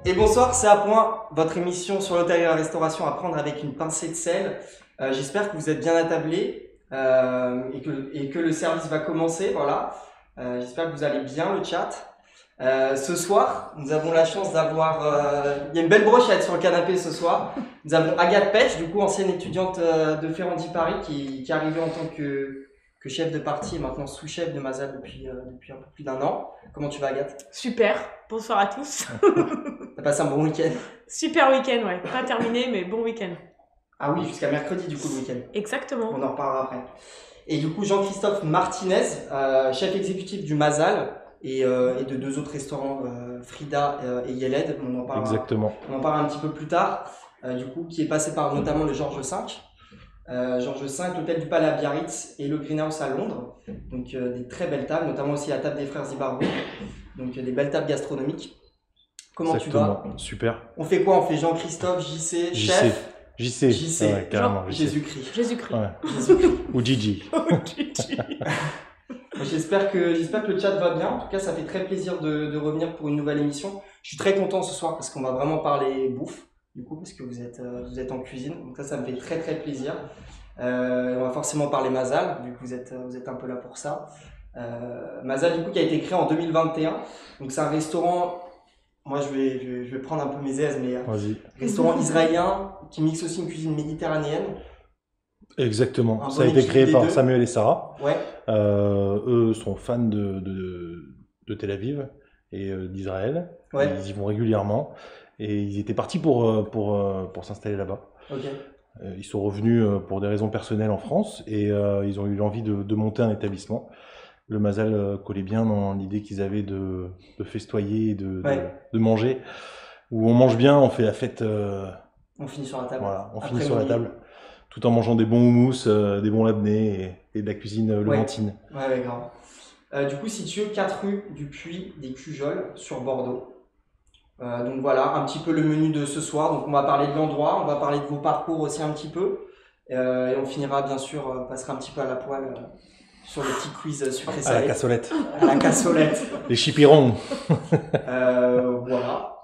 Et bonsoir, c'est à point, votre émission sur l'hôtellerie et la restauration à prendre avec une pincée de sel. J'espère que vous êtes bien attablés et que le service va commencer. Voilà. J'espère que vous allez bien, le chat. Ce soir, nous avons la chance d'avoir... il y a une belle brochette sur le canapé ce soir. Nous avons Agathe Pech, du coup ancienne étudiante de Ferrandi Paris, qui est arrivée en tant que chef de partie et maintenant sous-chef de Mazal depuis un peu plus d'1 an. Comment tu vas, Agathe? Super, bonsoir à tous. T'as passé un bon week-end? Super week-end, ouais. Pas terminé, mais bon week-end. Ah oui, jusqu'à mercredi du coup le week-end. Exactement. On en reparlera après. Et du coup Jean-Christophe Martinez, chef exécutif du Mazal et de 2 autres restaurants, Frida et Yeled. On en parlera, Exactement. on en parlera un petit peu plus tard. Du coup, qui est passé par notamment le Georges V. Georges V, l'hôtel du Palais à Biarritz et le Greenhouse à Londres. Donc des très belles tables, notamment aussi la table des frères Zibarbo. Donc des belles tables gastronomiques. Comment Exactement. tu vas? Super. On fait quoi? On fait Jean-Christophe, JC, chef. JC. Ouais, carrément. Jésus-Christ. Jésus-Christ. Ouais. Ou Gigi. J'espère que le chat va bien. En tout cas, ça fait très plaisir de revenir pour une nouvelle émission. Je suis très content ce soir parce qu'on va vraiment parler bouffe, du coup, parce que vous êtes en cuisine. Donc ça me fait très très plaisir. On va forcément parler Mazal, vu que vous êtes un peu là pour ça. Mazal, du coup, qui a été créé en 2021. Donc c'est un restaurant... Moi, je vais prendre un peu mes aises, mais restaurant israélien qui mixe aussi une cuisine méditerranéenne. Exactement. Ça a été créé par Samuel et Sarah. Ouais. Eux sont fans de Tel Aviv et d'Israël. Ouais. Ils y vont régulièrement. Et ils étaient partis pour s'installer là-bas. Okay. Ils sont revenus pour des raisons personnelles en France et ils ont eu l'envie de monter un établissement. Le Mazal collait bien dans l'idée qu'ils avaient de festoyer et de manger. Où on mange bien, on fait la fête. On finit sur la table. Voilà, on finit sur la table. Tout en mangeant des bons houmous, des bons labnés et de la cuisine levantine. Ouais, grave. Du coup, situé 4 rue du Puy des Cujoles sur Bordeaux. Donc voilà, un petit peu le menu de ce soir. Donc on va parler de l'endroit, on va parler de vos parcours aussi un petit peu. Et on finira bien sûr, passera un petit peu à la poêle sur le petit quiz sucré salé. À la cassolette. À la cassolette. Les chipirons. Voilà.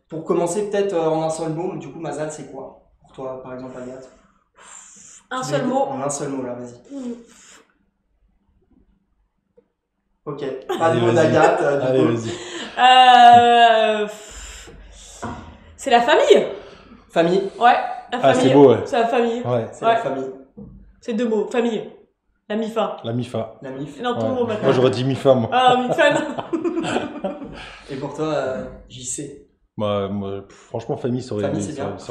Pour commencer peut-être en un seul mot, du coup Mazal c'est quoi? Pour toi par exemple Agathe? Un seul mot. En un seul mot là, vas-y. Ok, pas de mot d'Agathe. Allez, vas-y. C'est la famille. Famille? Ouais, la famille. C'est beau, ouais. C'est la famille. Ouais. C'est la famille. C'est 2 mots, famille. La MIFA. La MIFA. La MIF. Non, ton mot maintenant. Moi j'aurais dit MIFA, moi. Ah, MIFA, non. Et pour toi, JC? Moi, franchement, famille, ça aurait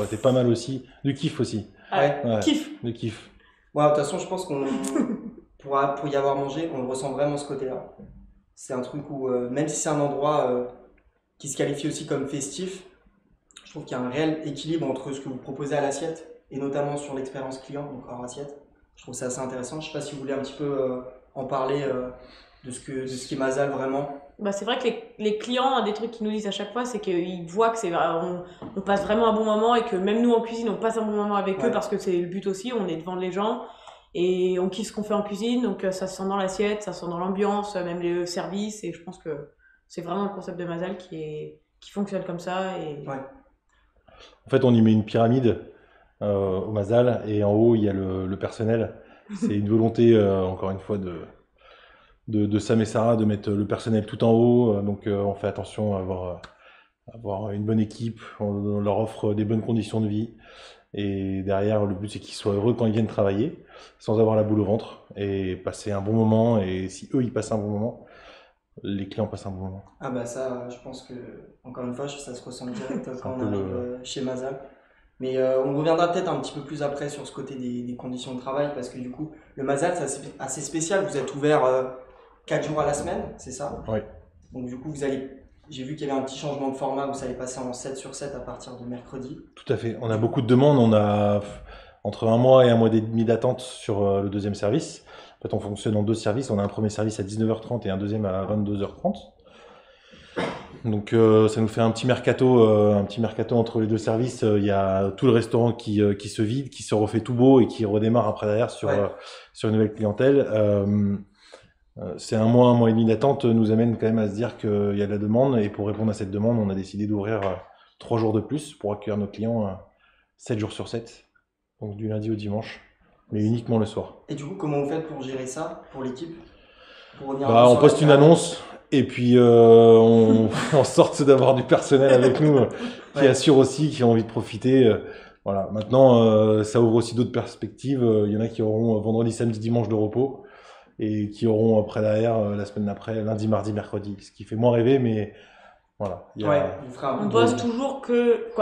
été pas mal aussi. Du kiff aussi. Ouais. Kiff. Du kiff. Ouais, de toute façon, je pense qu'on pour y avoir mangé, on ressent vraiment ce côté-là. C'est un truc où, même si c'est un endroit qui se qualifie aussi comme festif, je trouve qu'il y a un réel équilibre entre ce que vous proposez à l'assiette et notamment sur l'expérience client, donc hors assiette. Je trouve ça assez intéressant. Je sais pas si vous voulez un petit peu en parler de ce qu'est Mazal vraiment. Bah, c'est vrai que les clients, un des trucs qu'ils nous disent à chaque fois, c'est qu'ils voient que on passe vraiment un bon moment et que même nous en cuisine, on passe un bon moment avec eux parce que c'est le but aussi, on est devant les gens et on kiffe ce qu'on fait en cuisine, donc ça se sent dans l'assiette, ça se sent dans l'ambiance, même les services, et je pense que c'est vraiment le concept de Mazal qui fonctionne comme ça. Et... Ouais. En fait, on y met une pyramide au Mazal et en haut, il y a le personnel. C'est une volonté, encore une fois, de Sam et Sarah de mettre le personnel tout en haut, donc on fait attention à avoir une bonne équipe, on leur offre des bonnes conditions de vie et derrière le but c'est qu'ils soient heureux quand ils viennent travailler sans avoir la boule au ventre et passer un bon moment, et si eux ils passent un bon moment, les clients passent un bon moment. Ah bah ça, je pense que, encore une fois, ça se ressent direct quand on arrive chez Mazal. Mais on reviendra peut-être un petit peu plus après sur ce côté des conditions de travail, parce que du coup, le Mazal c'est assez spécial, vous êtes ouvert 4 jours à la semaine, c'est ça? Oui. Donc du coup, j'ai vu qu'il y avait un petit changement de format, vous allez passer en 7 sur 7 à partir de mercredi. Tout à fait, on a beaucoup de demandes, on a entre 1 mois et 1 mois et demi d'attente sur le deuxième service. En fait, on fonctionne en 2 services, on a un premier service à 19h30 et un deuxième à 22h30. Donc ça nous fait un petit mercato entre les 2 services. Il y a tout le restaurant qui se vide, qui se refait tout beau et qui redémarre après derrière sur une nouvelle clientèle. C'est un mois et demi d'attente nous amène quand même à se dire qu'il y a de la demande et pour répondre à cette demande, on a décidé d'ouvrir 3 jours de plus pour accueillir nos clients 7 jours sur 7, donc du lundi au dimanche, mais uniquement le soir. Et du coup, comment vous faites pour gérer ça pour l'équipe? Pour revenir On poste une annonce et puis on sorte d'avoir du personnel avec nous qui assure aussi, qui a envie de profiter. Voilà. Maintenant, ça ouvre aussi d'autres perspectives. Il y en a qui auront vendredi, samedi, dimanche de repos et qui auront après derrière la semaine d'après, lundi, mardi, mercredi. Ce qui fait moins rêver, mais voilà. On bosse toujours que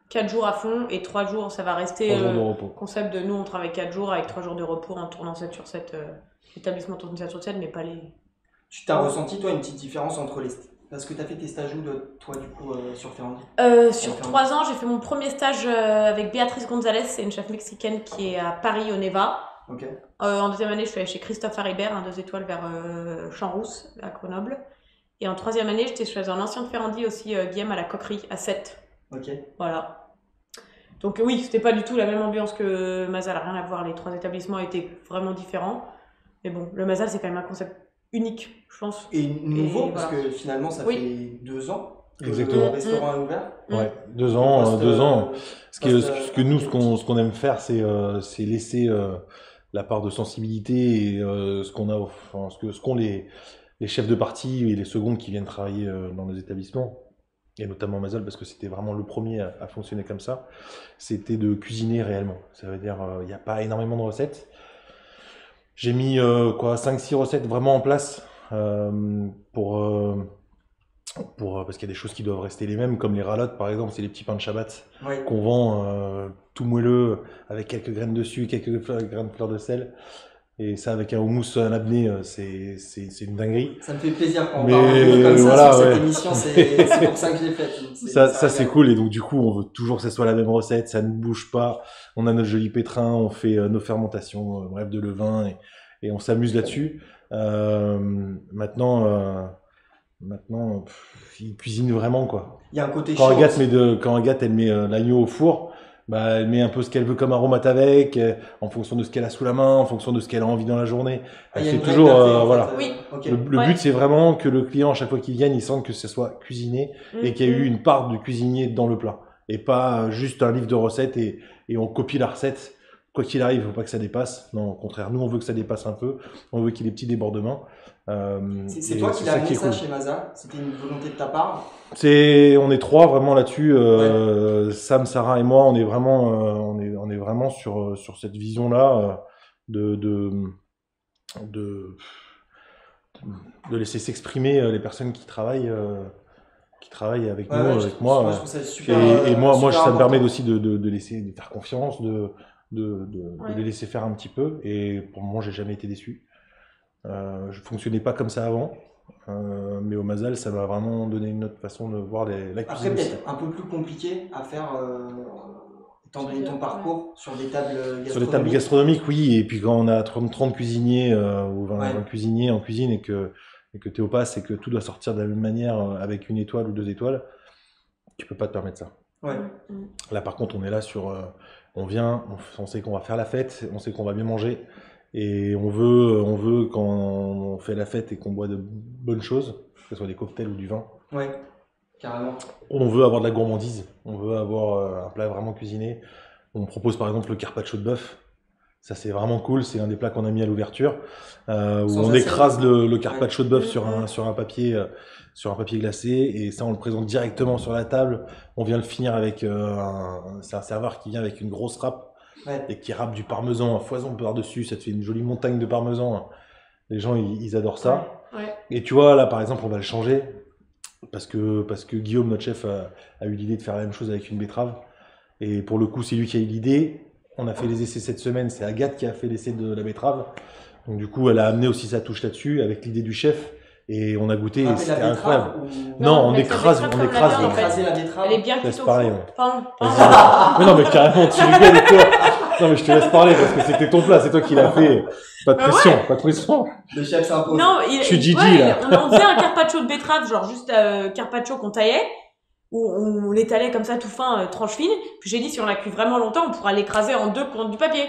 4 jours à fond et 3 jours, ça va rester 3 jours de repos. Concept de nous, on travaille 4 jours avec 3 jours de repos en tournant 7 sur 7. L'établissement tourne 7 sur 7, mais pas les... Tu t'as ressenti, toi, une petite différence entre les... Parce que tu as fait tes stages où, toi, du coup, sur Ferrandi? Sur 3 ans, j'ai fait mon premier stage avec Béatrice Gonzalez, c'est une chef mexicaine qui est à Paris, au Neva. Okay. En deuxième année, je suis allée chez Christophe Haribert, 2 étoiles vers Champs-Rousse, à Grenoble. Et en troisième année, j'étais chez un ancien de Ferrandi aussi, Guillaume, à la Coquerie, à 7. Ok. Voilà. Donc oui, c'était pas du tout la même ambiance que Mazal, rien à voir, les 3 établissements étaient vraiment différents. Mais bon, le Mazal, c'est quand même un concept unique, je pense. Et nouveau, parce voilà. que finalement, ça fait 2 ans que exactement. le restaurant est ouvert. Ouais, 2 ans, 2 ans. Ce qu'on aime faire, c'est laisser la part de sensibilité et ce qu'ont les chefs de partie et les secondes qui viennent travailler dans nos établissements, et notamment Mazal, parce que c'était vraiment le premier à fonctionner comme ça, c'était de cuisiner réellement. Ça veut dire, il n'y a pas énormément de recettes. J'ai mis 5-6 recettes vraiment en place parce qu'il y a des choses qui doivent rester les mêmes, comme les ralottes par exemple, c'est les petits pains de Shabbat qu'on vend tout moelleux avec quelques graines dessus, quelques graines de fleur de sel. Et ça, avec un houmous à l'abné, c'est une dinguerie. Ça me fait plaisir quand on parle comme ça voilà, sur cette émission, c'est pour ça que je l'ai faite. Ça c'est cool, et donc du coup, on veut toujours que ça soit la même recette, ça ne bouge pas. On a notre joli pétrin, on fait nos fermentations, bref, de levain, et on s'amuse là-dessus. Maintenant, ils cuisinent vraiment, quoi. Il y a un côté quand Agathe elle met l'agneau au four, bah, elle met un peu ce qu'elle veut comme aromate avec, en fonction de ce qu'elle a sous la main, en fonction de ce qu'elle a envie dans la journée. Elle fait toujours, voilà. Oui. Okay. Le but, c'est vraiment que le client, à chaque fois qu'il vienne, il sente que ce soit cuisiné et qu'il y a eu une part du cuisinier dans le plat. Et pas juste un livre de recettes et on copie la recette. Quoi qu'il arrive, il ne faut pas que ça dépasse. Non, au contraire, nous, on veut que ça dépasse un peu. On veut qu'il y ait des petits débordements. C'est toi qui l'as amené ça chez Mazal? C'était une volonté de ta part? On est 3 vraiment là-dessus. Sam, Sarah et moi, on est vraiment sur cette vision-là de laisser s'exprimer les personnes qui travaillent avec nous, avec moi. Je trouve ça super, et moi, super ça me permet important. aussi de faire confiance, de les laisser faire un petit peu. Et pour le moment, j'ai jamais été déçu. Je fonctionnais pas comme ça avant, mais au Mazal, ça m'a vraiment donné une autre façon de voir la cuisine. Après, peut-être un peu plus compliqué à faire, étant donné ton parcours sur des tables gastronomiques. Sur les tables gastronomiques, oui. Et puis quand on a 30 cuisiniers ou 20 cuisiniers en cuisine et que t'es au pass et que tout doit sortir de la même manière avec 1 étoile ou 2 étoiles, tu peux pas te permettre ça. Ouais. Là, par contre, on est là sur... on vient, on sait qu'on va faire la fête, on sait qu'on va bien manger. Et on veut quand on fait la fête et qu'on boit de bonnes choses, que ce soit des cocktails ou du vin. Ouais, carrément. On veut avoir de la gourmandise, on veut avoir un plat vraiment cuisiné. On propose par exemple le carpaccio de bœuf. Ça, c'est vraiment cool, c'est un des plats qu'on a mis à l'ouverture, où on écrase le carpaccio de bœuf sur un papier glacé, et ça on le présente directement sur la table. On vient le finir avec c'est un serveur qui vient avec une grosse râpe. Et qui râpe du parmesan à foison par-dessus, ça te fait une jolie montagne de parmesan. Les gens, ils adorent ça. Et tu vois, là, par exemple, on va le changer, parce que Guillaume, notre chef, a eu l'idée de faire la même chose avec une betterave. Et pour le coup, c'est lui qui a eu l'idée. On a fait les essais cette semaine, c'est Agathe qui a fait l'essai de la betterave. Donc du coup, elle a amené aussi sa touche là-dessus, avec l'idée du chef. Et on a goûté, et c'était incroyable. Non, on écrase la betterave. Elle est bien cuite au pareil, four. Mais non, mais carrément, tu rigoles et toi. Non, mais je te laisse parler parce que c'était ton plat, c'est toi qui l'as fait. Pas de pression, pas de pression. Le chef s'impose. Non, je suis Gigi, là. On faisait un carpaccio de betterave, genre juste carpaccio qu'on taillait, où on l'étalait comme ça tout fin, tranche fine. Puis j'ai dit, si on la cuit vraiment longtemps, on pourra l'écraser en 2 contre du papier.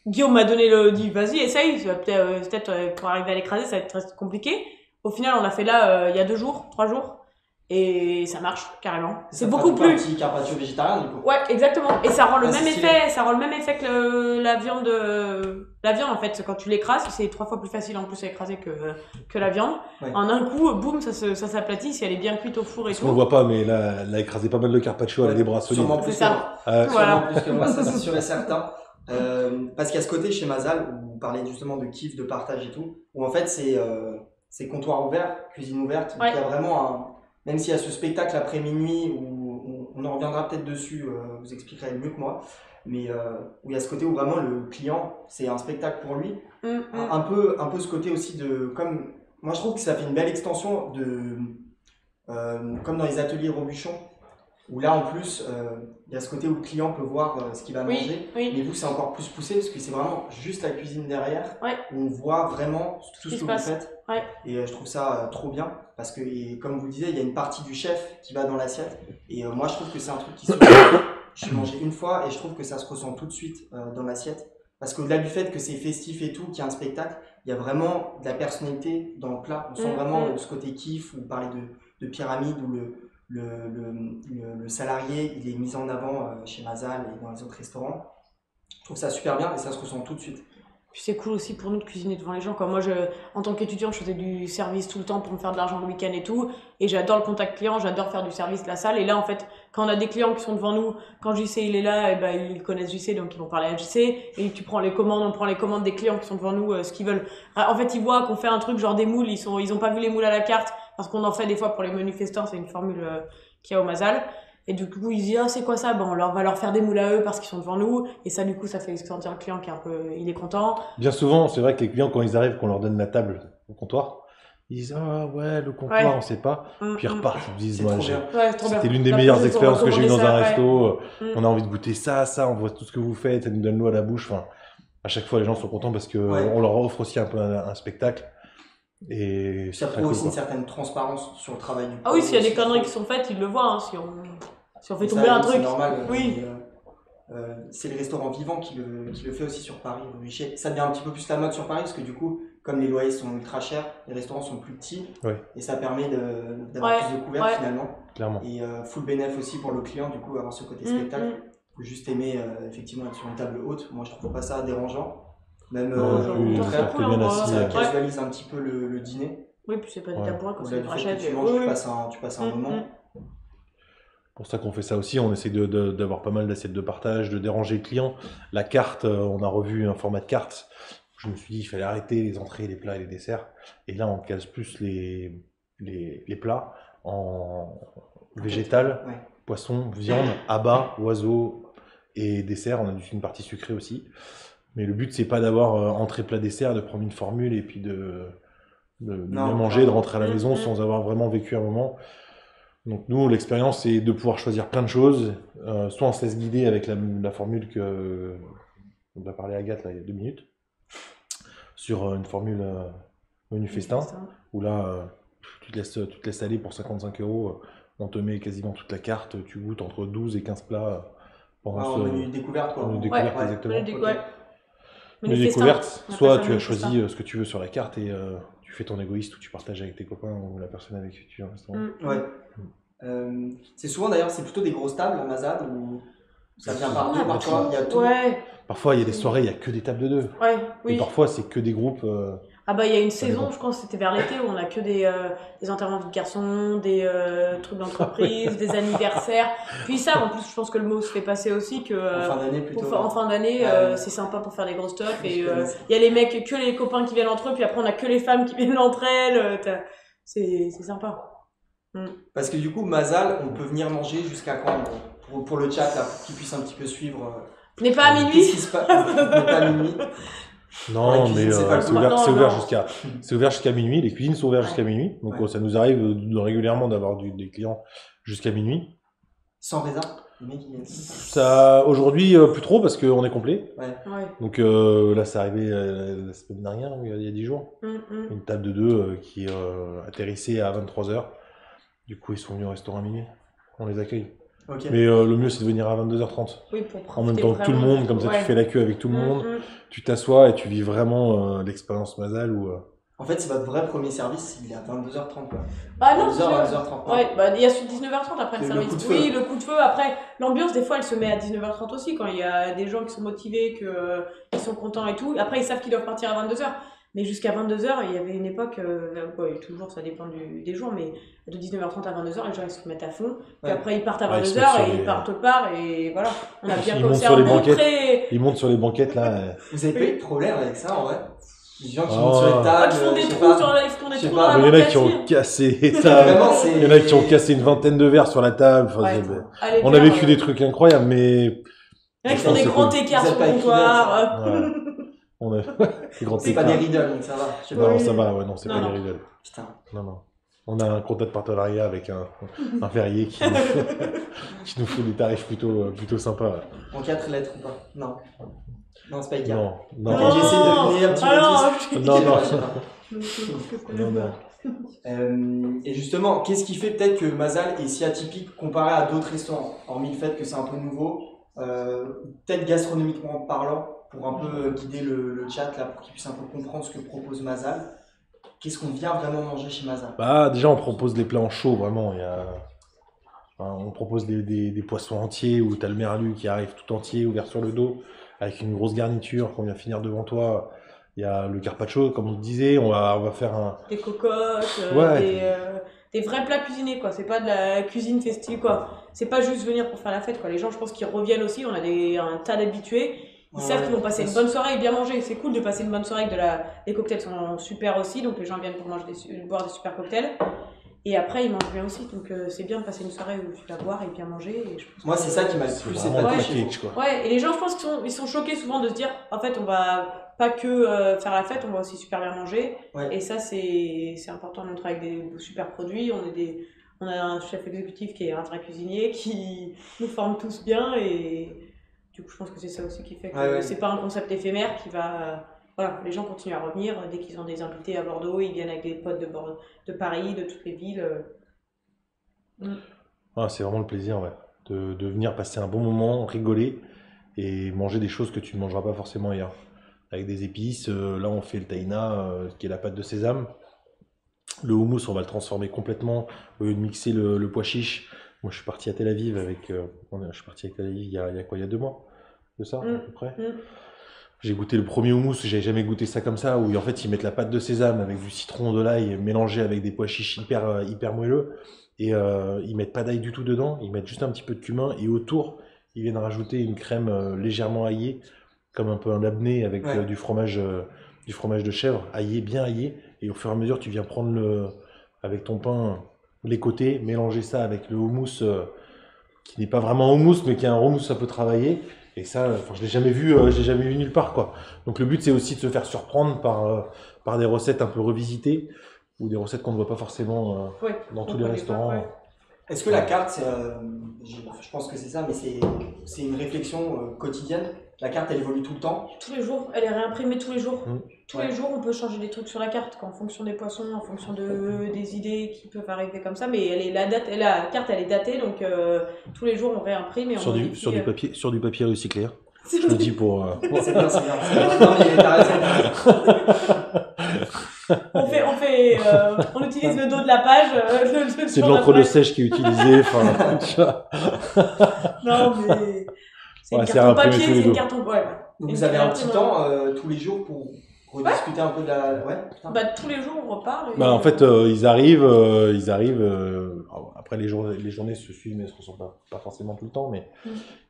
Guillaume m'a dit vas-y, essaye, peut-être pour arriver à l'écraser, ça va être très compliqué. Au final, on l'a fait là il y a 3 jours, et ça marche carrément. C'est beaucoup plus. Un petit carpaccio végétarien du coup. Ouais, exactement. Et ça rend le Ah, même c'est stylé. effet, ça rend le même effet que la viande. La viande en fait, quand tu l'écrases, c'est 3 fois plus facile en plus à écraser que la viande. Ouais. En un coup, boum, ça s'aplatit si elle est bien cuite au four et Parce tout. qu'on le voit pas, mais là, elle a écrasé pas mal de carpaccio, elle a des bras solides. Sûrement plus C'est que ça. moi. Voilà. Sûrement plus que moi, ça c'est sûr et certain. Parce qu'il y a ce côté chez Mazal où vous parlez justement de kiff, de partage et tout, où en fait c'est comptoir ouvert, cuisine ouverte, donc il y a vraiment un. Même s'il y a ce spectacle après minuit où on en reviendra peut-être dessus, vous expliquerez mieux que moi, mais où il y a ce côté où vraiment le client, c'est un spectacle pour lui. Un peu ce côté aussi de. Comme, moi je trouve que ça fait une belle extension de. Comme dans les ateliers Robuchon, où là en plus il y a ce côté où le client peut voir ce qu'il va manger, mais vous c'est encore plus poussé parce que c'est vraiment juste la cuisine derrière, où on voit vraiment tout ce que vous faites. Et je trouve ça trop bien parce que, et comme vous le disiez, il y a une partie du chef qui va dans l'assiette, et moi je trouve que c'est un truc qui se j'ai mangé une fois et je trouve que ça se ressent tout de suite dans l'assiette, parce qu'au-delà du fait que c'est festif et tout, qu'il y a un spectacle, il y a vraiment de la personnalité dans le plat. On sent vraiment ce côté kiff, où vous parlez de pyramide, où le salarié il est mis en avant chez Mazal et dans les autres restaurants. Je trouve ça super bien et ça se ressent tout de suite. Puis c'est cool aussi pour nous de cuisiner devant les gens. Moi, en tant qu'étudiant, je faisais du service tout le temps pour me faire de l'argent le week-end et tout. Et j'adore le contact client, j'adore faire du service de la salle. Et là, en fait, quand on a des clients qui sont devant nous, quand JC il est là, et ben, ils connaissent JC, donc ils vont parler à JC. Et tu prends les commandes, on prend les commandes des clients qui sont devant nous, ce qu'ils veulent. En fait, ils voient qu'on fait un truc genre des moules, ils ont pas vu les moules à la carte, parce qu'on en fait des fois pour les menus festins, c'est une formule qu'il y a au Mazal. Et du coup, ils disent, ah, c'est quoi ça? Ben, on va leur faire des moules à eux parce qu'ils sont devant nous. Et ça, du coup, ça fait sentir le client qui est il est content. Bien souvent, c'est vrai que les clients, quand ils arrivent, qu'on leur donne la table au comptoir, ils disent ah ouais, le comptoir, on sait pas. Puis ils repartent, ils disent moi, c'était l'une des meilleures expériences que j'ai eues dans un resto. On a envie de goûter ça, on voit tout ce que vous faites, ça nous donne l'eau à la bouche. Enfin, à chaque fois, les gens sont contents parce que on leur offre aussi un peu un spectacle. Et ça prouve aussi une certaine transparence sur le travail du. Ah oui, s'il y a des conneries qui sont faites, ils le voient. Hein, si on fait tomber un truc. C'est normal. Oui. C'est le restaurant vivant qui le fait aussi sur Paris. Ça devient un petit peu plus la mode sur Paris parce que du coup, comme les loyers sont ultra chers, les restaurants sont plus petits, et ça permet d'avoir plus de couverts finalement. Clairement. Et full bénéf aussi pour le client, du coup, avoir ce côté spectacle. Faut juste aimer effectivement être sur une table haute. Moi, je trouve pas ça dérangeant. Même au contraire, ça casualise un petit peu le dîner. Oui, puis c'est pas des tabourets quand c'est une rachette. Tu passes un moment. Pour ça qu'on fait ça aussi, on essaie d'avoir pas mal d'assiettes de partage, de déranger le client. La carte, on a revu un format de carte. Je me suis dit, il fallait arrêter les entrées, les plats et les desserts. Et là, on case plus les plats en végétal, poisson, viande, abats, oiseaux et dessert. On a une partie sucrée aussi. Mais le but, c'est pas d'avoir entrée, plat, dessert, de prendre une formule et puis de bien manger, de rentrer à la maison sans avoir vraiment vécu un moment. Donc nous, l'expérience, c'est de pouvoir choisir plein de choses. Soit on se laisse guider avec la formule on a parlé à Agathe là, il y a 2 minutes, sur une formule menu festin, où là, tu te laisses aller pour 55 €. On te met quasiment toute la carte, tu goûtes entre 12 et 15 plats. Pendant menu découverte, quoi. Menu découverte, exactement. Menu découverte, soit tu as choisi ce que tu veux sur la carte et tu fais ton égoïste ou tu partages avec tes copains ou la personne avec qui tu es au restaurant. C'est souvent d'ailleurs, c'est plutôt des grosses tables à Mazal ou ça vient partout, parfois il y a tout. Parfois il y a des soirées, il n'y a que des tables de 2. Et parfois c'est que des groupes. Ah bah il y a une saison, je crois que c'était vers l'été, où on a que des enterrements de garçons, des trucs d'entreprise, des anniversaires. Puis ça, en plus, je pense que le mot se fait passer aussi que en fin d'année plutôt. En fin d'année, c'est sympa pour faire des grosses stuff. Et il y a les mecs, que les copains qui viennent entre eux, puis après on a que les femmes qui viennent entre elles. C'est sympa. Parce que du coup, Mazal, on peut venir manger jusqu'à quand pour le chat là, pour qu'ils puissent un petit peu suivre. N'est pas à minuit. N'est pas à minuit. Non, mais c'est ouvert jusqu'à minuit. Les cuisines sont ouvertes jusqu'à minuit. Donc ça nous arrive régulièrement d'avoir des clients jusqu'à minuit. Sans réserve, les mecs ça, aujourd'hui, plus trop parce qu'on est complet. Donc là, c'est arrivé la semaine dernière, il y a 10 jours. Une table de 2 qui atterrissait à 23 h. Du coup, ils sont venus au restaurant à minuit. On les accueille. Ok. Mais le mieux, c'est de venir à 22h30. Oui, pour En même profiter temps que tout le vraiment. monde, comme ça Ouais. tu fais la queue avec tout le monde, Mm. tu t'assois et tu vis vraiment l'expérience Mazal où... En fait, c'est votre vrai premier service, il est à 22h30 quoi. Ah non, 22h à 22h30. ouais, bah il y a sur 19h30 après le Le service. coup de feu. Oui, le coup de feu. Après, l'ambiance, des fois, elle se met à 19h30 aussi, quand il y a des gens qui sont motivés, qui sont contents et tout. Après, ils savent qu'ils doivent partir à 22h. Mais jusqu'à 22h, il y avait une époque, et toujours, ça dépend des jours, mais de 19h30 à 22h, les gens ils se mettent à fond. Puis Ouais. après, ils partent à Ouais, ils se 22h mettent sur et les- ils partent autre part. Et voilà, on a bien Ils montent c'est sur un les bon banquettes. pré- Ils montent sur les banquettes là. Vous avez pas eu de problème avec ça en vrai? Les gens qui Ah. montent sur les Ah, tables, qui font des je sais trous pas. sur la, ils font des Je sais trous pas. dans la Il y en a banquette, qui ont oui. cassé les tables. Vraiment, c'est. Il y en a qui ont cassé une vingtaine de verres sur la table. Enfin, Ouais. c'est- Allez, On a viens, vécu des trucs incroyables, mais Il y en a qui font C'est des grands cool. écarts Vous sur êtes le pas comptoir. ouais. On a des grands C'est pas des écarts. riddles, donc ça va. Je sais Non, pas. Oui. ça va, ouais, non, c'est Non, pas non. des riddles. Putain. Non, non. On a un contrat de partenariat avec un verrier qui nous fait des tarifs plutôt sympas. En 4 lettres ou pas? Non. Non, c'est pas Icare. Non, non, Ok, non, j'essaie de deviner un petit peu. non, non. Je sais pas. non, non. Et justement, qu'est-ce qui fait peut-être que Mazal est si atypique comparé à d'autres restaurants, hormis le fait que c'est un peu nouveau, peut-être gastronomiquement parlant, pour un peu guider le chat là, pour qu'ils puissent un peu comprendre ce que propose Mazal. Qu'est-ce qu'on vient vraiment manger chez Mazal? Bah, déjà, on propose des plats en chaud, vraiment. On propose des poissons entiers où tu as le merlu qui arrive tout entier, ouvert sur le dos, avec une grosse garniture qu'on vient finir devant toi. Il y a le carpaccio, comme on le disait, on va faire un... Des cocottes, Ouais. des vrais plats cuisinés, quoi. C'est pas de la cuisine festive, quoi. C'est pas juste venir pour faire la fête, quoi. Les gens, je pense qu'ils reviennent aussi. On a un tas d'habitués. Ils savent qu'ils vont passer une bonne soirée et bien manger. C'est cool de passer une bonne soirée avec les cocktails sont super aussi. Donc les gens viennent pour boire des super cocktails. Et après, ils mangent bien aussi. Donc c'est bien de passer une soirée où tu vas boire et bien manger. Et je pense Moi, c'est ça qui m'a le C'est plus vraiment épaté un chez vous. package, quoi. Ouais, et les gens, je pense qu'ils sont choqués souvent de se dire, en fait, on va pas que faire la fête, on va aussi super bien manger. Ouais. Et ça, c'est important de montrer avec des super produits. On a un chef exécutif qui est un vrai cuisinier, qui nous forme tous bien. Et du coup, je pense que c'est ça aussi qui fait que Ouais. c'est pas un concept éphémère qui va... Voilà, les gens continuent à revenir. Dès qu'ils ont des invités à Bordeaux, ils viennent avec des potes de Paris, de toutes les villes. Ouais, c'est vraiment le plaisir, ouais, de venir passer un bon moment, rigoler et manger des choses que tu ne mangeras pas forcément ailleurs. Avec des épices, là on fait le taïna, qui est la pâte de sésame. Le houmous, on va le transformer complètement au lieu de mixer le pois chiche. Moi je suis parti à Tel Aviv avec, je suis parti à Tel Aviv il y a quoi, il y a 2 mois de ça, à peu près. J'ai goûté le premier houmous, j'avais jamais goûté ça comme ça, où en fait ils mettent la pâte de sésame avec du citron, de l'ail mélangé avec des pois chiches hyper moelleux. Et ils mettent pas d'ail du tout dedans, ils mettent juste un petit peu de cumin et autour ils viennent rajouter une crème légèrement aillée, comme un peu un labné avec Ouais. du fromage de chèvre, aillé, bien aillé. Et au fur et à mesure tu viens prendre avec ton pain les côtés, mélanger ça avec le houmous qui n'est pas vraiment houmous mais qui est un houmous un peu travaillé. Et ça, enfin, je l'ai jamais vu nulle part quoi. Donc le but c'est aussi de se faire surprendre par des recettes un peu revisitées ou des recettes qu'on ne voit pas forcément Ouais, dans on tous peut les les restaurants. voir, ouais. Est-ce que la carte, je pense que c'est ça, mais c'est une réflexion quotidienne? La carte, elle évolue tout le temps? Tous les jours, elle est réimprimée tous les jours. Tous Ouais. les jours, on peut changer des trucs sur la carte, en fonction des poissons, en fonction des idées qui peuvent arriver comme ça. Mais la carte, elle est datée, donc tous les jours, on réimprime et on Sur du, modifie, sur du papier recyclé. Hein. Je le dis pour. C'est bien, c'est bien. Non, mais t'as raison. on utilise le dos de la page. C'est de l'encre de sèche qui est utilisée. Enfin, tu vois. Non, mais c'est Ouais, une c'est carte en réimprimé papier, tous les c'est une jours. carte en... Ouais, ouais. Donc Et vous avez un petit c'est temps tous les jours pour rediscuter un peu de la. Ouais, putain. Bah, tous les jours, on reparle. et- Bah, en fait, ils arrivent. Après, les journées se suivent, mais elles ne se ressemblent pas forcément tout le temps. Mais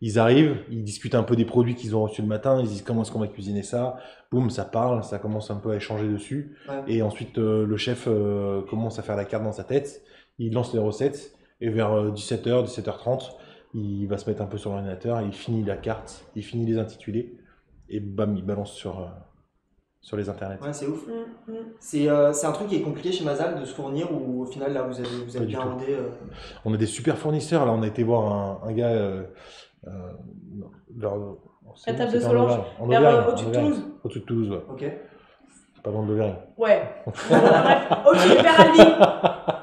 ils arrivent, ils discutent un peu des produits qu'ils ont reçus le matin. Ils disent comment est-ce qu'on va cuisiner ça. Boum, ça parle, ça commence un peu à échanger dessus. Ouais. Et ensuite, le chef commence à faire la carte dans sa tête. Il lance les recettes. Et vers 17h, 17h30, il va se mettre un peu sur l'ordinateur. Il finit la carte, il finit les intitulés. Et bam, il balance sur les internets. Ouais, c'est ouf. Mm, mm. C'est un truc qui est compliqué chez Mazal de se fournir ou au final là vous Pas avez du bien tout. rodé. On a des super fournisseurs. Là, on a été voir un gars vers. La table c'était de en Solange, Auvergne. En vers, Auvergne, au-dessus en de Auvergne. Toulouse. Au-dessus de Toulouse, ouais. Ok. Pas loin de l'Auvergne. Ouais. Bref, au-dessus de vers Albi.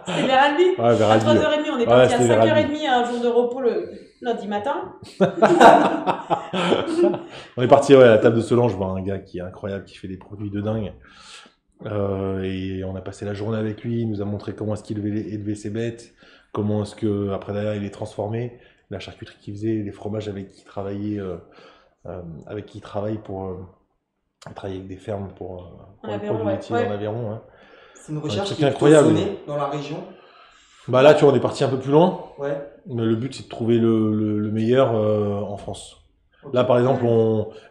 C'était vers Albi. Ouais, vers À Albi. 3h30, on est Ouais, parti à c'était les 5h30 à un jour de repos le lundi matin. On est parti à la table de Solange, je vois un gars qui est incroyable, qui fait des produits de dingue. Et on a passé la journée avec lui, il nous a montré comment est-ce qu'il élevait ses bêtes, comment est-ce que après derrière il les transformait, la charcuterie qu'il faisait, les fromages avec qui il travaillait, pour travailler avec des fermes pour les Aveyron, produits ouais. laitiers Ouais. en Aveyron. Hein. C'est une recherche truc qui est incroyable. incroyable dans la région. Bah là, tu vois, on est parti un peu plus loin, Ouais. mais le but c'est de trouver le meilleur en France. Ok. Là, par exemple,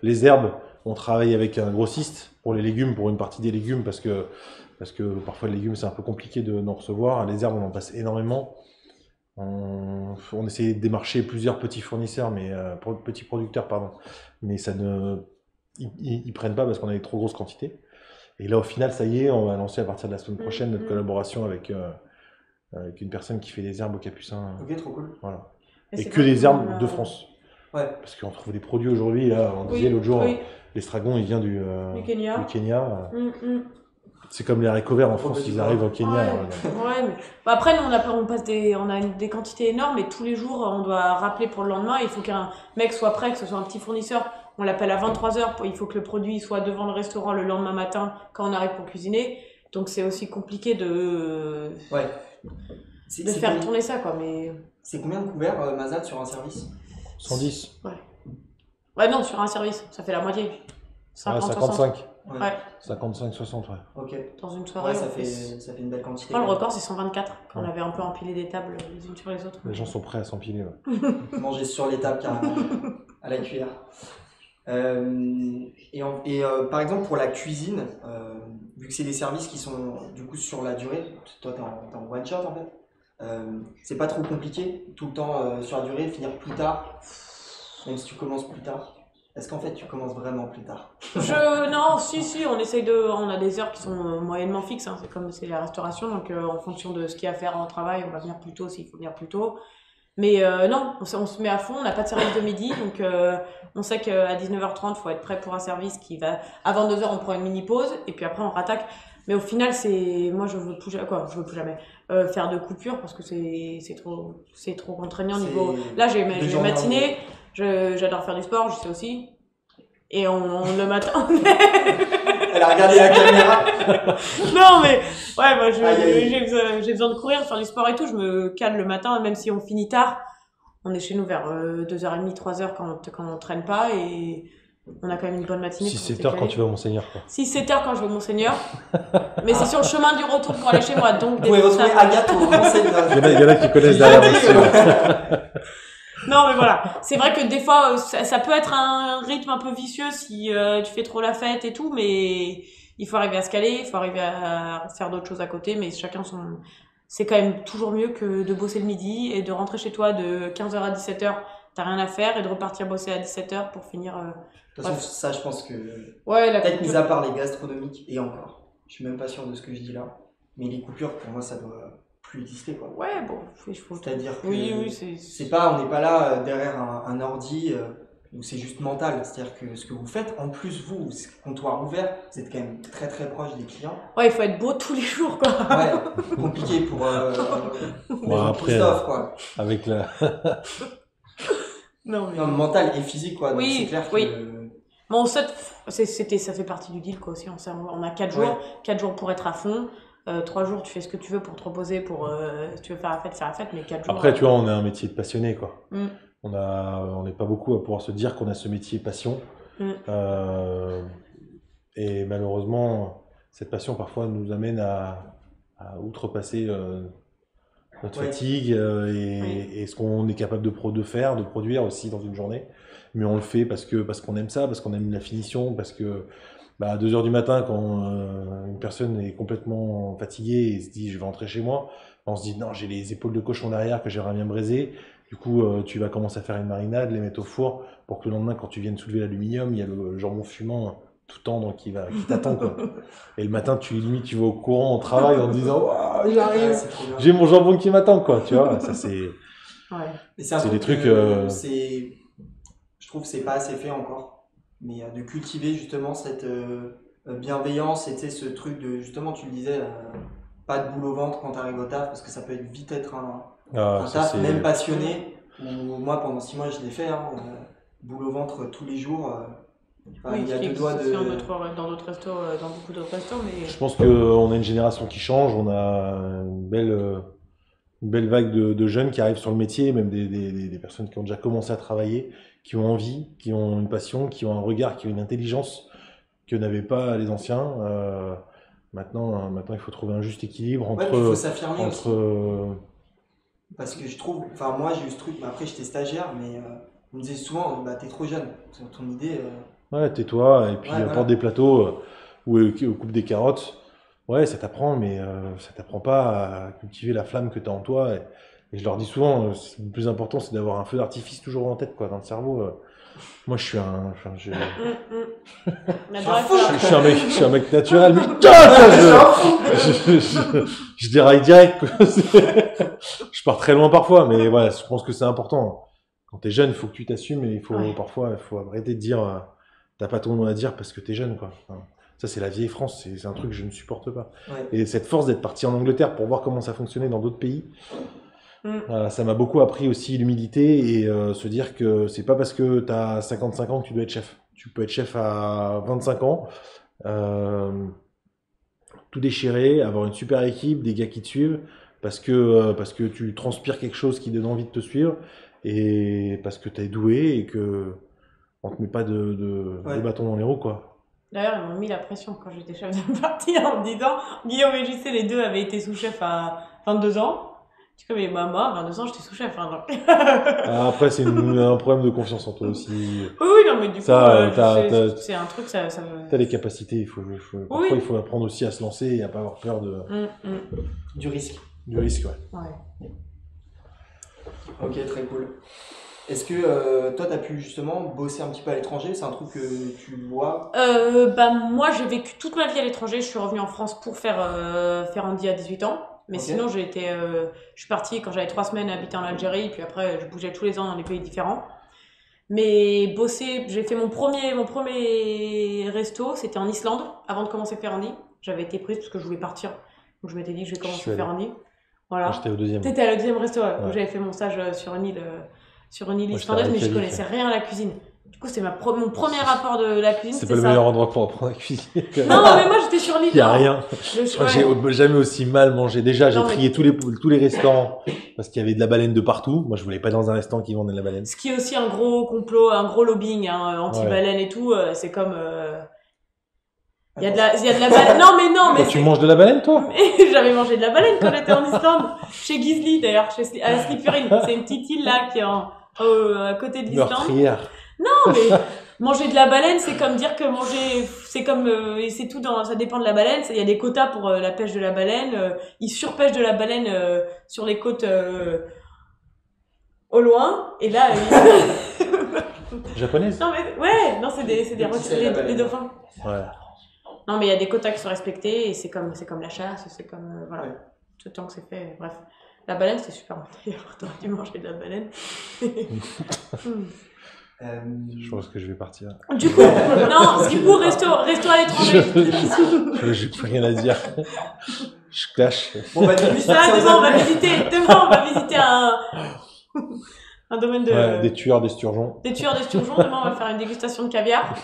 les herbes, on travaille avec un grossiste pour les légumes, pour une partie des légumes, parce que parfois les légumes c'est un peu compliqué d'en recevoir. Les herbes, on en passe énormément. On essaie de démarcher plusieurs petits fournisseurs, petits producteurs, pardon, mais ils prennent pas parce qu'on a des trop grosses quantités. Et là, au final, ça y est, on va lancer à partir de la semaine prochaine notre collaboration avec une personne qui fait des herbes au capucin. Ok, trop cool. Voilà. Mais Et c'est que vrai des qu'on herbes a- de France. Ouais. Parce qu'on trouve des produits aujourd'hui, là, on disait l'autre jour, oui. l'estragon, il vient du Kenya. Kenya. Mm. C'est comme les haricots verts en France, petit ils peu. arrivent au Kenya. Ouais. ouais. Ouais, mais bah, après, nous, on a des quantités énormes et tous les jours, on doit rappeler pour le lendemain. Il faut qu'un mec soit prêt, que ce soit un petit fournisseur. On l'appelle à 23h. Il faut que le produit soit devant le restaurant le lendemain matin quand on arrive pour cuisiner. Donc, c'est aussi compliqué de Ouais. faire tourner ça, quoi. Mais C'est combien de couverts, Mazal, sur un service? 110. ouais, non, sur un service, ça fait la moitié. 50, 60. 55. Ouais. 55, 60, ouais. Ok. Dans une soirée. Ouais, ça on fait fait- une belle quantité. Je crois le record, c'est 124. Quand on Ouais. avait un peu empilé des tables les unes sur les autres. Les gens sont prêts à s'empiler. Ouais. Manger sur les tables carrément, à la cuillère. Par exemple, pour la cuisine, vu que c'est des services qui sont du coup sur la durée, toi t'es en one shot en fait, c'est pas trop compliqué tout le temps sur la durée, finir plus tard, même si tu commences plus tard. Est-ce qu'en fait tu commences vraiment plus tard? Non, si, on a des heures qui sont moyennement fixes, hein. C'est comme c'est la restauration, donc en fonction de ce qu'il y a à faire en travail, on va venir plus tôt s'il faut venir plus tôt. Mais non, on se met à fond, on n'a pas de service de midi, donc on sait qu'à 19h30, il faut être prêt pour un service qui va... À 22h, on prend une mini-pause, et puis après, on rattaque. Mais au final, moi, je veux plus jamais faire de coupure, parce que c'est trop contraignant niveau... Là, j'ai une matinée, j'adore faire du sport, je sais aussi. Et le matin... Elle a regardé la caméra. Non, mais ouais, moi Aïe. j'ai besoin de courir, de faire du sport et tout. Je me cale le matin, même si on finit tard. On est chez nous vers 2h30, 3h quand on traîne pas et on a quand même une bonne matinée. 6-7 heures quand tu vas au Monseigneur. 6-7 heures quand je vais au Monseigneur. Mais c'est sur le chemin du retour pour aller chez moi. Donc Vous pouvez retrouver Agathe au conseil Il y en a qui connaissent derrière aussi. Non, mais voilà. C'est vrai que des fois, ça peut être un rythme un peu vicieux si tu fais trop la fête et tout, mais il faut arriver à se caler, il faut arriver à faire d'autres choses à côté, mais chacun son... C'est quand même toujours mieux que de bosser le midi et de rentrer chez toi de 15h à 17h, t'as rien à faire, et de repartir bosser à 17h pour finir... De toute façon, ça, je pense que... Ouais, Peut-être mis à part les gastronomiques, et encore. Je suis même pas sûr de ce que je dis là. Mais les coupures, pour moi, ça doit plus exister, quoi. Ouais, bon, il faut... C'est-à-dire que... Oui, on n'est pas là derrière un ordi où c'est juste mental. C'est-à-dire que ce que vous faites, en plus, vous, comptoir ouvert, vous êtes quand même très très proche des clients. Ouais, il faut être beau tous les jours, quoi. Ouais, compliqué pour après, Christophe, quoi. Avec la... Non, mais... Non, mental et physique, quoi. Donc Oui, c'est clair que... oui. Bon, ça fait partie du deal, quoi, aussi. On a 4 jours, Ouais. 4 jours pour être à fond. 3 jours, tu fais ce que tu veux pour te reposer, si tu veux faire la fête, mais 4 jours... Après, tu vois, on a un métier de passionné, quoi. Mm. On n'est pas beaucoup à pouvoir se dire qu'on a ce métier passion. Mm. Et malheureusement, cette passion, parfois, nous amène à outrepasser notre Ouais. fatigue et ce qu'on est capable de produire aussi dans une journée. Mais on le fait parce qu'on aime ça, parce qu'on aime la finition, parce que à 2h du matin, quand une personne est complètement fatiguée et se dit je vais rentrer chez moi, on se dit non, j'ai les épaules de cochon derrière que j'aimerais bien braiser. Du coup, tu vas commencer à faire une marinade, les mettre au four pour que le lendemain, quand tu viennes soulever l'aluminium, il y a le jambon fumant tout tendre qui t'attend, quoi. Et le matin, tu vas au courant, au travail en te disant waouh, Ouais, j'arrive, c'est trop bien. j'ai mon jambon qui m'attend, quoi. Tu vois, ça c'est. Ouais. Et c'est un C'est des truc trucs, que je trouve que c'est pas assez fait encore. Mais de cultiver justement cette bienveillance et tu sais, ce truc de, justement, tu le disais, pas de boule au ventre quand t'arrives au taf, parce que ça peut vite être Ah, Un ça, taf c'est... même passionné, où moi pendant 6 mois je l'ai fait, hein, boule au ventre tous les jours. Enfin, Oui, il y ce a qui deux existe doigts aussi de. dans d'autres restos, dans beaucoup d'autres restos, mais Je pense qu'on a une génération qui change, on a une belle vague de jeunes qui arrivent sur le métier, même des personnes qui ont déjà commencé à travailler, qui ont envie, qui ont une passion, qui ont un regard, qui ont une intelligence que n'avaient pas les anciens. Maintenant, il faut trouver un juste équilibre Ouais, puis il faut entre, s'affirmer aussi. entre Parce que je trouve, enfin moi j'ai eu ce truc, mais après j'étais stagiaire, mais on me disait souvent, bah t'es trop jeune, c'est ton idée. ouais, tais-toi, et puis Ouais, porte voilà. des plateaux ou coupe des carottes. Ouais, ça t'apprend, mais ça t'apprend pas à cultiver la flamme que tu as en toi. Et je leur dis souvent, le plus important, c'est d'avoir un feu d'artifice toujours en tête, quoi, dans le cerveau. Moi, je suis un, enfin, on adorait fou. faire. je suis un mec naturel, mais je déraille direct, quoi. Je pars très loin parfois, mais voilà, je pense que c'est important. Quand t'es jeune, il faut que tu t'assumes, et Ouais. parfois, il faut arrêter de dire, t'as pas ton nom à dire parce que t'es jeune, quoi. Enfin, ça, c'est la vieille France, c'est un truc que je ne supporte pas. Ouais. Et cette force d'être parti en Angleterre pour voir comment ça fonctionnait dans d'autres pays, Mm. ça m'a beaucoup appris aussi l'humilité et se dire que c'est pas parce que tu as 55 ans que tu dois être chef. Tu peux être chef à 25 ans, euh, tout déchirer, avoir une super équipe, des gars qui te suivent, parce que tu transpires quelque chose qui donne envie de te suivre et parce que tu es doué et que on te met pas Ouais. de bâton dans les roues, quoi. D'ailleurs, ils m'ont mis la pression quand j'étais chef de parti en me disant Guillaume et JC, les deux avaient été sous-chef à 22 ans. Je suis comme, mais moi, à 22 ans, j'étais sous-chef. Hein, donc. Après, c'est un problème de confiance en toi aussi. Oui, non, mais du coup, Ça, c'est un truc, ça me. T'as les capacités, parfois Oui. il faut apprendre aussi à se lancer et à pas avoir peur Du risque. du risque. Ouais. Ouais. Ok, très cool. Est-ce que toi t'as pu justement bosser un petit peu à l'étranger? C'est un truc que tu vois? Bah, moi, j'ai vécu toute ma vie à l'étranger. Je suis revenue en France pour faire Ferrandi à 18 ans. Mais Ok. sinon, je suis partie quand j'avais 3 semaines habiter en Algérie. Puis après, je bougeais tous les ans dans des pays différents. Mais bosser, j'ai fait mon premier resto, c'était en Islande, avant de commencer Ferrandi. J'avais été prise parce que je voulais partir. Donc je m'étais dit que je vais Je suis commencer allé. Ferrandi. Moi, Voilà. j'étais au deuxième. T'étais à la deuxième resto, ouais, où Ouais. j'avais fait mon stage sur une île Moi, j'étais à islandaise, mais je Reykjavik, connaissais rien à la cuisine. Du coup, c'était mon premier rapport de la cuisine, C'est c'était pas le ça. meilleur endroit pour apprendre à cuisiner. Non, mais moi j'étais sur l'île. Il y a non. rien. Le- Je crois que ouais. j'ai jamais aussi mal mangé. Déjà, j'ai Non, mais- trié tous les restaurants parce qu'il y avait de la baleine de partout. Moi, je voulais pas dans un restaurant qui vendait de la baleine. Ce qui est aussi un gros complot, un gros lobbying, hein, anti-baleine et tout, c'est comme... Il y a de la baleine. Non, mais Toi, tu manges de la baleine, toi? Mais j'avais mangé de la baleine quand j'étais en Islande, chez Gizli d'ailleurs, à Slipperin. C'est une petite île là qui est à côté de l'Islande. Meurtrière. Non, mais manger de la baleine, c'est comme dire que manger, c'est comme, et c'est tout ça dépend de la baleine. Il y a des quotas pour la pêche de la baleine. Ils surpêchent de la baleine sur les côtes au loin. Et là, Japonaise? non mais ouais, non c'est des Des petits selles à baleine. des dauphins. Ouais. Non, mais il y a des quotas qui sont respectés et c'est comme la chasse, c'est comme voilà, Ouais. tout le temps que c'est fait. Bref, la baleine c'était super bon d'ailleurs. T'aurais dû manger de la baleine. Je pense que je vais partir. Du coup, non, du coup resto à l'étranger. J'ai plus rien à dire. Je clash. Bon bah début, Ça, demain on va visiter un domaine de Ouais, des tueurs d'esturgeons. des tueurs d'esturgeons. Demain on va faire une dégustation de caviar.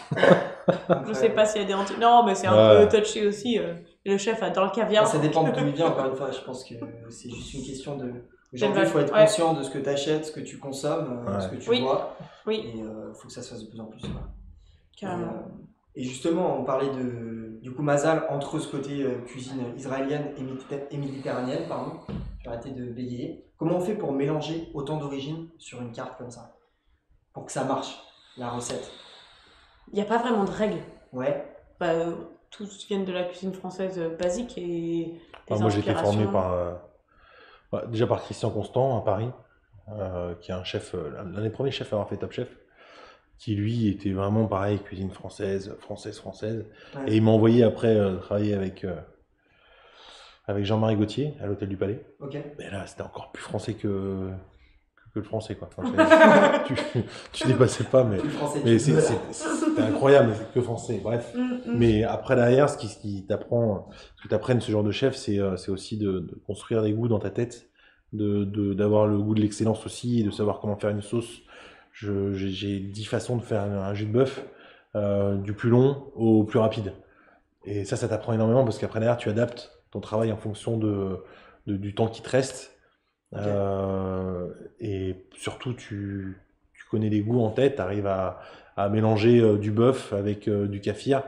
Je sais pas s'il y a des non, mais c'est un Ouais. peu touché aussi. Le chef adore le caviar. Ça dépend de d'où il vient, encore une fois. Je pense que c'est juste une question de. Aujourd'hui, il vache. faut être Ouais. conscient de ce que tu achètes, ce que tu consommes, Ouais. ce que tu Oui. bois. Oui, Et il faut que ça se fasse de plus en plus. Quoi. carrément. Et justement, on parlait du coup Mazal entre ce côté cuisine israélienne et méditerranéenne, pardon. J'ai arrêté de bégayer. Comment on fait pour mélanger autant d'origines sur une carte comme ça? Pour que ça marche, la recette. Il n'y a pas vraiment de règles. Ouais. Bah, tous viennent de la cuisine française basique et des Moi, j'ai été formé inspirations. déjà par Christian Constant à Paris, qui est un chef, l'un des premiers chefs à avoir fait Top Chef, qui lui était vraiment pareil, cuisine française. Ouais. Et il m'a envoyé après travailler avec Jean-Marie Gaultier à l'Hôtel du Palais. Ok. Mais là, c'était encore plus français que le français, quoi. Enfin, tu dépassais pas, mais Plus français. c'était incroyable, mais c'est que français. Bref. Mais après, derrière, ce qui t'apprend, ce que t'apprennes ce genre de chef, c'est aussi de construire des goûts dans ta tête d'avoir le goût de l'excellence aussi, et de savoir comment faire une sauce. J'ai 10 façons de faire un jus de bœuf, du plus long au plus rapide. Et ça t'apprend énormément parce qu'après derrière, tu adaptes ton travail en fonction du temps qui te reste. Ok. Et surtout, tu connais les goûts en tête, tu arrives à mélanger du bœuf avec du kaffir,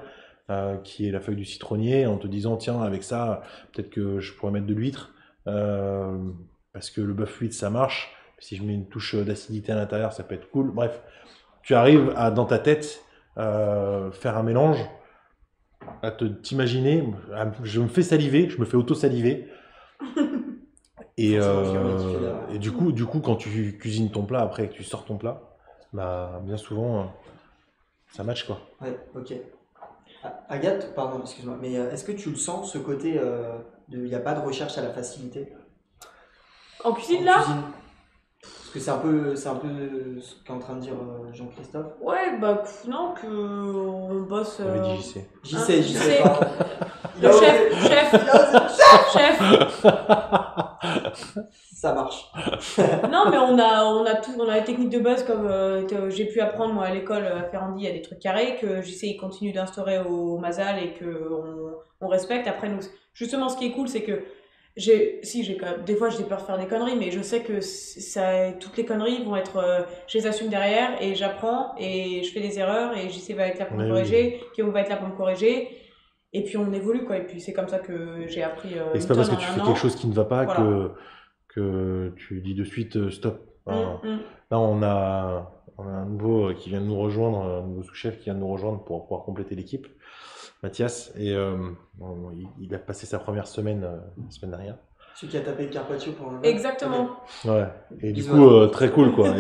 qui est la feuille du citronnier, en te disant, tiens, avec ça, peut-être que je pourrais mettre de l'huître, parce que le bœuf huître, ça marche. Si je mets une touche d'acidité à l'intérieur, ça peut être cool. Bref, tu arrives à, dans ta tête, faire un mélange, à t'imaginer. Je me fais saliver, je me fais auto-saliver. Et, et du coup, quand tu cuisines ton plat après que tu sors ton plat, bah, bien souvent, ça match quoi. Ouais, ok. Agathe, pardon, excuse-moi, mais est-ce que tu le sens, ce côté il n'y a pas de recherche à la facilité En en cuisine là? cuisine? Parce que c'est un peu ce qu'est en train de dire Jean-Christophe. Ouais, bah non, que on bosse. On avait dit JC. J'y sais pas. Il Le a osé. chef, Il a osé. chef. Ça marche. Non, mais on a les techniques de base comme j'ai pu apprendre moi à l'école à Ferrandi, il y a des trucs carrés que j'essaie il continue d'instaurer au Mazal et que on respecte. Après nous, justement, ce qui est cool, c'est que j'ai quand même, des fois j'ai peur de faire des conneries, mais je sais que toutes les conneries vont être, je les assume derrière et j'apprends et je fais des erreurs et JC va être là pour me Oui, corriger, Guillaume va être là pour me corriger. Et puis on évolue quoi, et puis c'est comme ça que j'ai appris Et une c'est pas parce tonne que en tu un fais an. quelque chose qui ne va pas Voilà. que tu dis de suite stop. Enfin, Mm. là, on a un nouveau qui vient de nous rejoindre, un nouveau sous-chef qui vient de nous rejoindre pour pouvoir compléter l'équipe, Mathias. Et il a passé sa première semaine la semaine dernière. Celui qui a tapé le Carpaccio pour un Exactement. Ouais. Et du Bisous coup, à très cool quoi.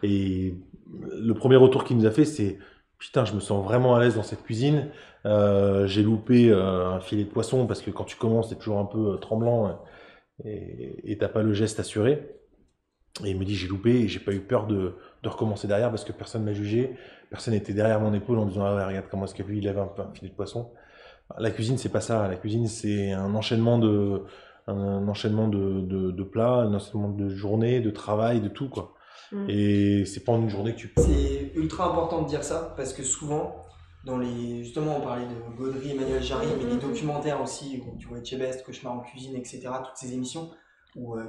Et le premier retour qu'il nous a fait, c'est putain, je me sens vraiment à l'aise dans cette cuisine. J'ai loupé un filet de poisson parce que quand tu commences, t'es toujours un peu tremblant et t'as pas le geste assuré. Et il me dit j'ai loupé et j'ai pas eu peur de recommencer derrière parce que personne m'a jugé, personne n'était derrière mon épaule en disant ah ouais, regarde comment est-ce que lui il avait un filet de poisson. La cuisine c'est pas ça, la cuisine c'est un enchaînement de plats, un enchaînement de journées, de travail, de tout quoi. Mm. Et c'est pas en une journée que tu C'est ultra important de dire ça parce que souvent, justement, on parlait de Gaudry, Emmanuel Jarry, mais les documentaires aussi, où tu vois Etchebest, Cauchemar en cuisine, etc., toutes ces émissions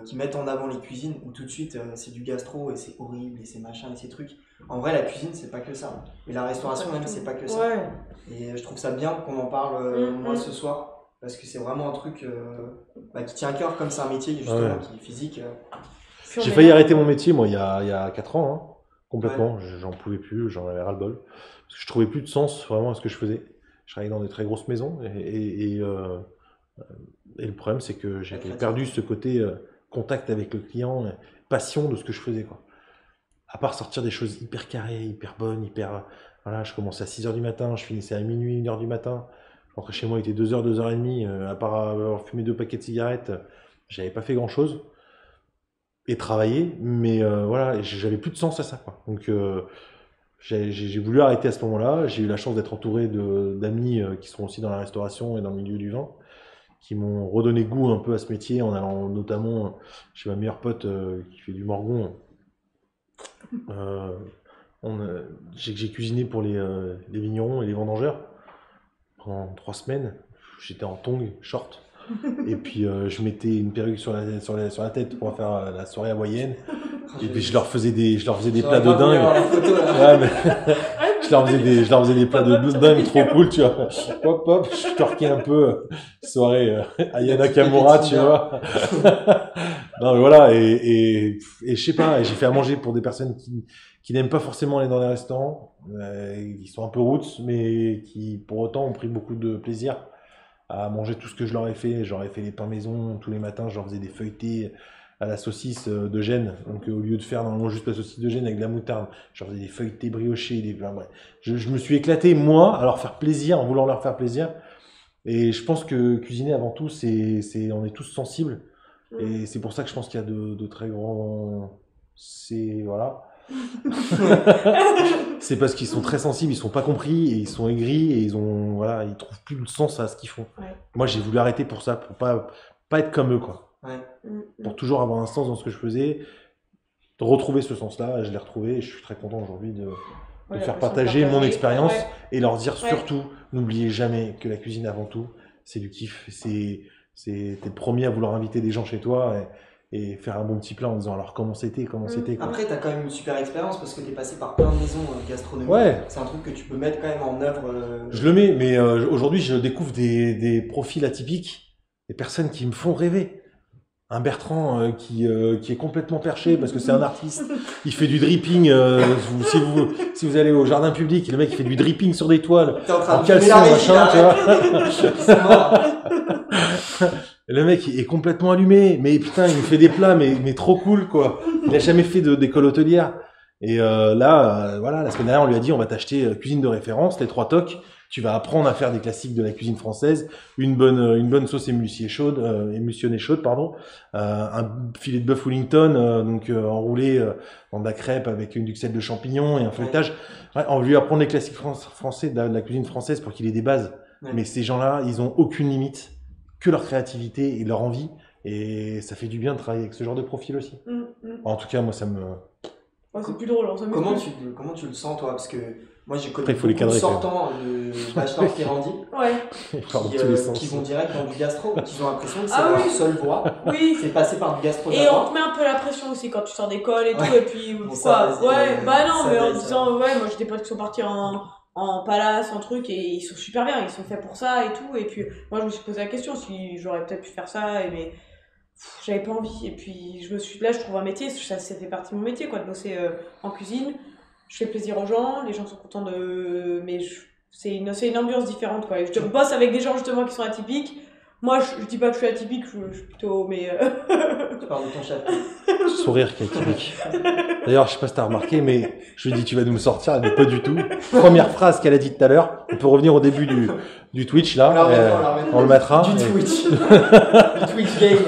qui mettent en avant les cuisines, où tout de suite c'est du gastro et c'est horrible et c'est machin et ces trucs. En vrai, la cuisine, c'est pas que ça. Et la restauration, même, c'est pas que ça. Ouais. Et je trouve ça bien qu'on en parle, moi, ce soir, parce que c'est vraiment un truc qui tient à cœur, comme c'est un métier, justement, Ouais. qui est physique. Puis on J'ai est failli là. arrêter mon métier, moi, il y a 4 ans, hein, complètement. J'en pouvais plus, j'en avais ras-le-bol. Parce que je trouvais plus de sens vraiment à ce que je faisais. Je travaillais dans des très grosses maisons. Et le problème, c'est que j'avais perdu ce côté contact avec le client, passion de ce que je faisais, quoi. À part sortir des choses hyper carrées, hyper bonnes, voilà, je commençais à 6h du matin, je finissais à minuit, 1h du matin. Je rentrais chez moi, il était 2h, 2h30. À part avoir fumé 2 paquets de cigarettes, j'avais pas fait grand-chose. Et travailler, mais voilà, j'avais plus de sens à ça, quoi. Donc j'ai voulu arrêter à ce moment-là. J'ai eu la chance d'être entouré d'amis qui sont aussi dans la restauration et dans le milieu du vin, qui m'ont redonné goût un peu à ce métier en allant notamment chez ma meilleure pote qui fait du morgon. J'ai cuisiné pour les vignerons et les vendangeurs pendant 3 semaines. J'étais en tongs, short. Et puis je mettais une perruque sur la tête pour faire la soirée hawaïenne. Et puis je leur faisais des plats de dingue. Ouais, mais je leur faisais des plats de dingue trop cool, tu vois. Hop, hop, je torquais un peu. Soirée Ayana Kamura, tu vois. Non, mais voilà. Et je sais pas, j'ai fait à manger pour des personnes qui n'aiment pas forcément aller dans les restaurants. Ils sont un peu roots, mais qui pour autant ont pris beaucoup de plaisir à manger tout ce que je leur ai fait. J'aurais fait les pains maison tous les matins, je leur faisais des feuilletés à la saucisse de Gênes. Donc au lieu de faire normalement juste la saucisse de Gênes avec de la moutarde, je leur faisais des feuilletés briochés. Enfin, bref. Je me suis éclaté, moi, à leur faire plaisir, en voulant leur faire plaisir. Et je pense que cuisiner avant tout, on est tous sensibles. Et c'est pour ça que je pense qu'il y a de très grands... Voilà. C'est parce qu'ils sont très sensibles, ils sont pas compris et ils sont aigris et ils trouvent plus de sens à ce qu'ils font. Ouais. Moi, j'ai voulu arrêter pour ça, pour pas être comme eux, quoi. pour toujours avoir un sens dans ce que je faisais, de retrouver ce sens-là. Je l'ai retrouvé et je suis très content aujourd'hui de faire partager mon expérience et leur dire surtout, n'oubliez jamais que la cuisine avant tout, c'est du kiff. T'es le premier à vouloir inviter des gens chez toi et faire un bon petit plat en disant alors comment c'était quoi. Après, tu as quand même une super expérience parce que tu es passé par plein de maisons gastronomiques. Ouais. C'est un truc que tu peux mettre quand même en œuvre. Je le mets, mais aujourd'hui, je découvre des profils atypiques, des personnes qui me font rêver. Un Bertrand qui est complètement perché parce que c'est un artiste. Il fait du dripping. Si vous allez au jardin public, le mec il fait du dripping sur des toiles en caleçon, machin, tu vois. Le mec est complètement allumé, mais putain, il me fait des plats, mais trop cool quoi. Il a jamais fait d'école hôtelière. Et voilà, la semaine dernière, on lui a dit, on va t'acheter cuisine de référence, les 3 tocs. Tu vas apprendre à faire des classiques de la cuisine française, une bonne sauce émulsionnée chaude, pardon, un filet de bœuf Wellington, donc enroulé dans de la crêpe avec une duxelle de champignons et un feuilletage. Ouais, on va lui apprendre les classiques français de la cuisine française pour qu'il ait des bases. Ouais. Mais ces gens-là, ils ont aucune limite, que leur créativité et leur envie. Et ça fait du bien de travailler avec ce genre de profil aussi. En tout cas, moi, ça me... Ouais, c'est plus drôle. Comment tu le sens, toi? Parce que moi, j'ai connu beaucoup de sortants de bachelor Ferrandi qui vont direct dans du gastro, qui ont l'impression que c'est leur seule voie. Oui. C'est passer par du gastro. Et on te met un peu la pression aussi quand tu sors d'école et tout. Et puis, mais en disant, moi j'ai des potes qui sont partis en palace, en truc, et ils sont super bien, ils sont faits pour ça et tout. Et puis, moi, je me suis posé la question si j'aurais peut-être pu faire ça, mais j'avais pas envie. Et puis, je trouve un métier, ça fait partie de mon métier, quoi, de bosser en cuisine. Je fais plaisir aux gens, les gens sont contents mais c'est une ambiance différente, quoi. Et je bosse avec des gens, justement, qui sont atypiques. Moi, je dis pas que je suis atypique, je suis plutôt, mais... Tu parles de ton chef. Sourire qui est atypique. D'ailleurs, je sais pas si t'as remarqué, mais je lui ai dit, tu vas nous me sortir, mais pas du tout. Première phrase qu'elle a dit tout à l'heure, on peut revenir au début du Twitch, là. On le mettra. Du Twitch. Du Twitch game.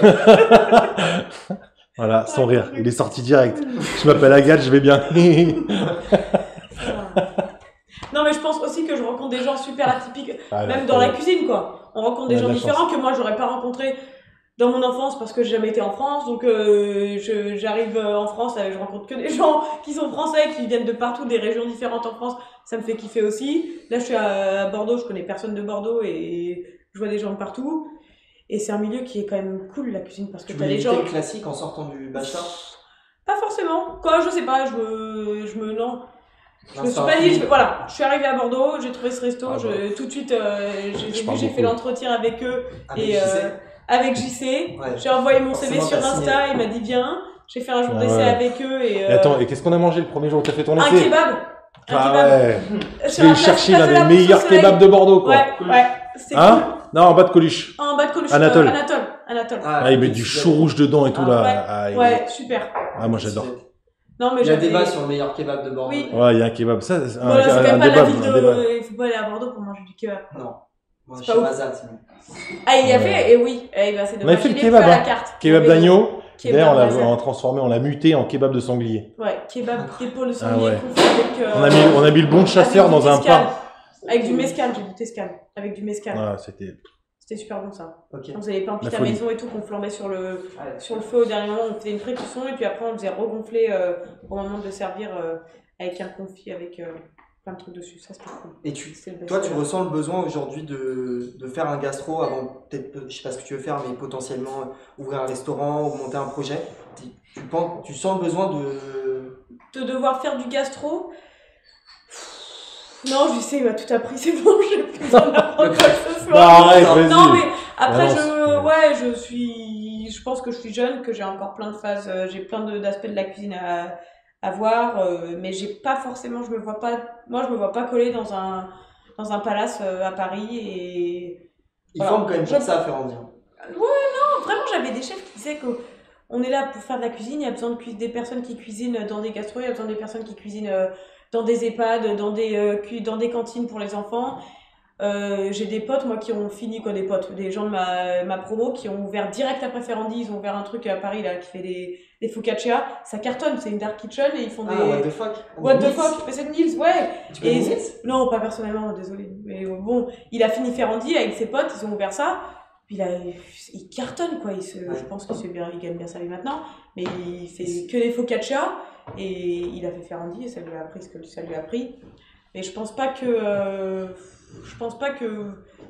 Voilà, son rire. Il est sorti direct. Je m'appelle Agathe, je vais bien. Non, mais je pense aussi que je rencontre des gens super atypiques, même dans la cuisine, quoi. On rencontre des gens différents que moi, j'aurais pas rencontrés dans mon enfance parce que j'ai jamais été en France. Donc, j'arrive en France, je rencontre que des gens qui sont français, qui viennent de partout, des régions différentes en France. Ça me fait kiffer aussi. Là, je suis à Bordeaux, je connais personne de Bordeaux et je vois des gens de partout. Et c'est un milieu qui est quand même cool, la cuisine, parce que t'as des gens... Tu voulais classique en sortant du bachelor? Pas forcément. Quoi, je sais pas, je me suis pas dit, je suis arrivée à Bordeaux, j'ai trouvé ce resto, tout de suite, j'ai fait l'entretien avec eux, avec JC. Ouais. J'ai envoyé mon CV sur Insta, il m'a dit viens. J'ai fait un jour d'essai avec eux et attends, et qu'est-ce qu'on a mangé le premier jour où t'as fait ton essai? Un kebab. Ouais. Je vais chercher l'un des meilleurs kebabs de Bordeaux, quoi. Ouais, c'est cool. Non, en bas de Coluche. En bas de Coluche. Anatole. Il met du chou rouge dedans et tout, là. Ouais, super. Moi, j'adore. Non, mais il y a un débat sur le meilleur kebab de Bordeaux. Oui. Ouais, il y a un kebab. Ça, c'est voilà, c'est quand même pas la ville de... Il faut pas aller à Bordeaux pour manger du kebab. Non. Moi, je suis Mazat, sinon. Il a fait, et oui. C'est on a fait le kebab, à la carte. Kebab d'agneau. D'ailleurs, on l'a transformé, on l'a muté en kebab de sanglier. Ouais, kebab d'épaule de sanglier qu'on fait avec... On a mis le bon chasseur dans un pain. Avec du mescal, j'ai goûté mescal. Avec du mescal. C'était super bon, ça. Okay. On faisait les pains en pita à maison et tout, qu'on flambait sur le feu au dernier moment. On faisait une pré-cuisson et puis après on faisait regonfler au moment de servir avec un confit, avec plein de trucs dessus. Ça, c'était cool. Et toi, tu ressens le besoin aujourd'hui de faire un gastro avant, peut-être, je sais pas ce que tu veux faire, mais potentiellement ouvrir un restaurant ou monter un projet. Tu sens le besoin de devoir faire du gastro? Non, je sais, il m'a tout appris, c'est bon, j'ai plus besoin d'apprendre quoi que ce soit. Non, mais après, je pense que je suis jeune, que j'ai encore plein de phases, j'ai plein d'aspects de la cuisine à voir, mais j'ai pas forcément, je me vois pas coller dans un palace à Paris et... Ils forment quand même pour ça à Ferrandi. Ouais, non, vraiment, j'avais des chefs qui disaient que on est là pour faire de la cuisine, il y a besoin des personnes qui cuisinent dans des gastros, il y a besoin des personnes qui cuisinent dans des EHPAD, dans des cantines pour les enfants. J'ai des potes, moi, qui ont fini, des gens de ma promo qui ont ouvert direct après Ferrandi, ils ont ouvert un truc à Paris, là, qui fait des focaccia. Ça cartonne, c'est une dark kitchen et ils font des... what the fuck? What the fuck? Mais c'est Nils, ouais. Tu connais Nils? Non, pas personnellement, désolé. Mais bon, il a fini Ferrandi avec ses potes, ils ont ouvert ça. Puis là, il cartonne, quoi. Je pense qu'il gagne bien sa vie maintenant. Mais il fait que des focaccia. Et il a fait Ferrandi et ça lui a appris ce que ça lui a pris. Mais je pense pas que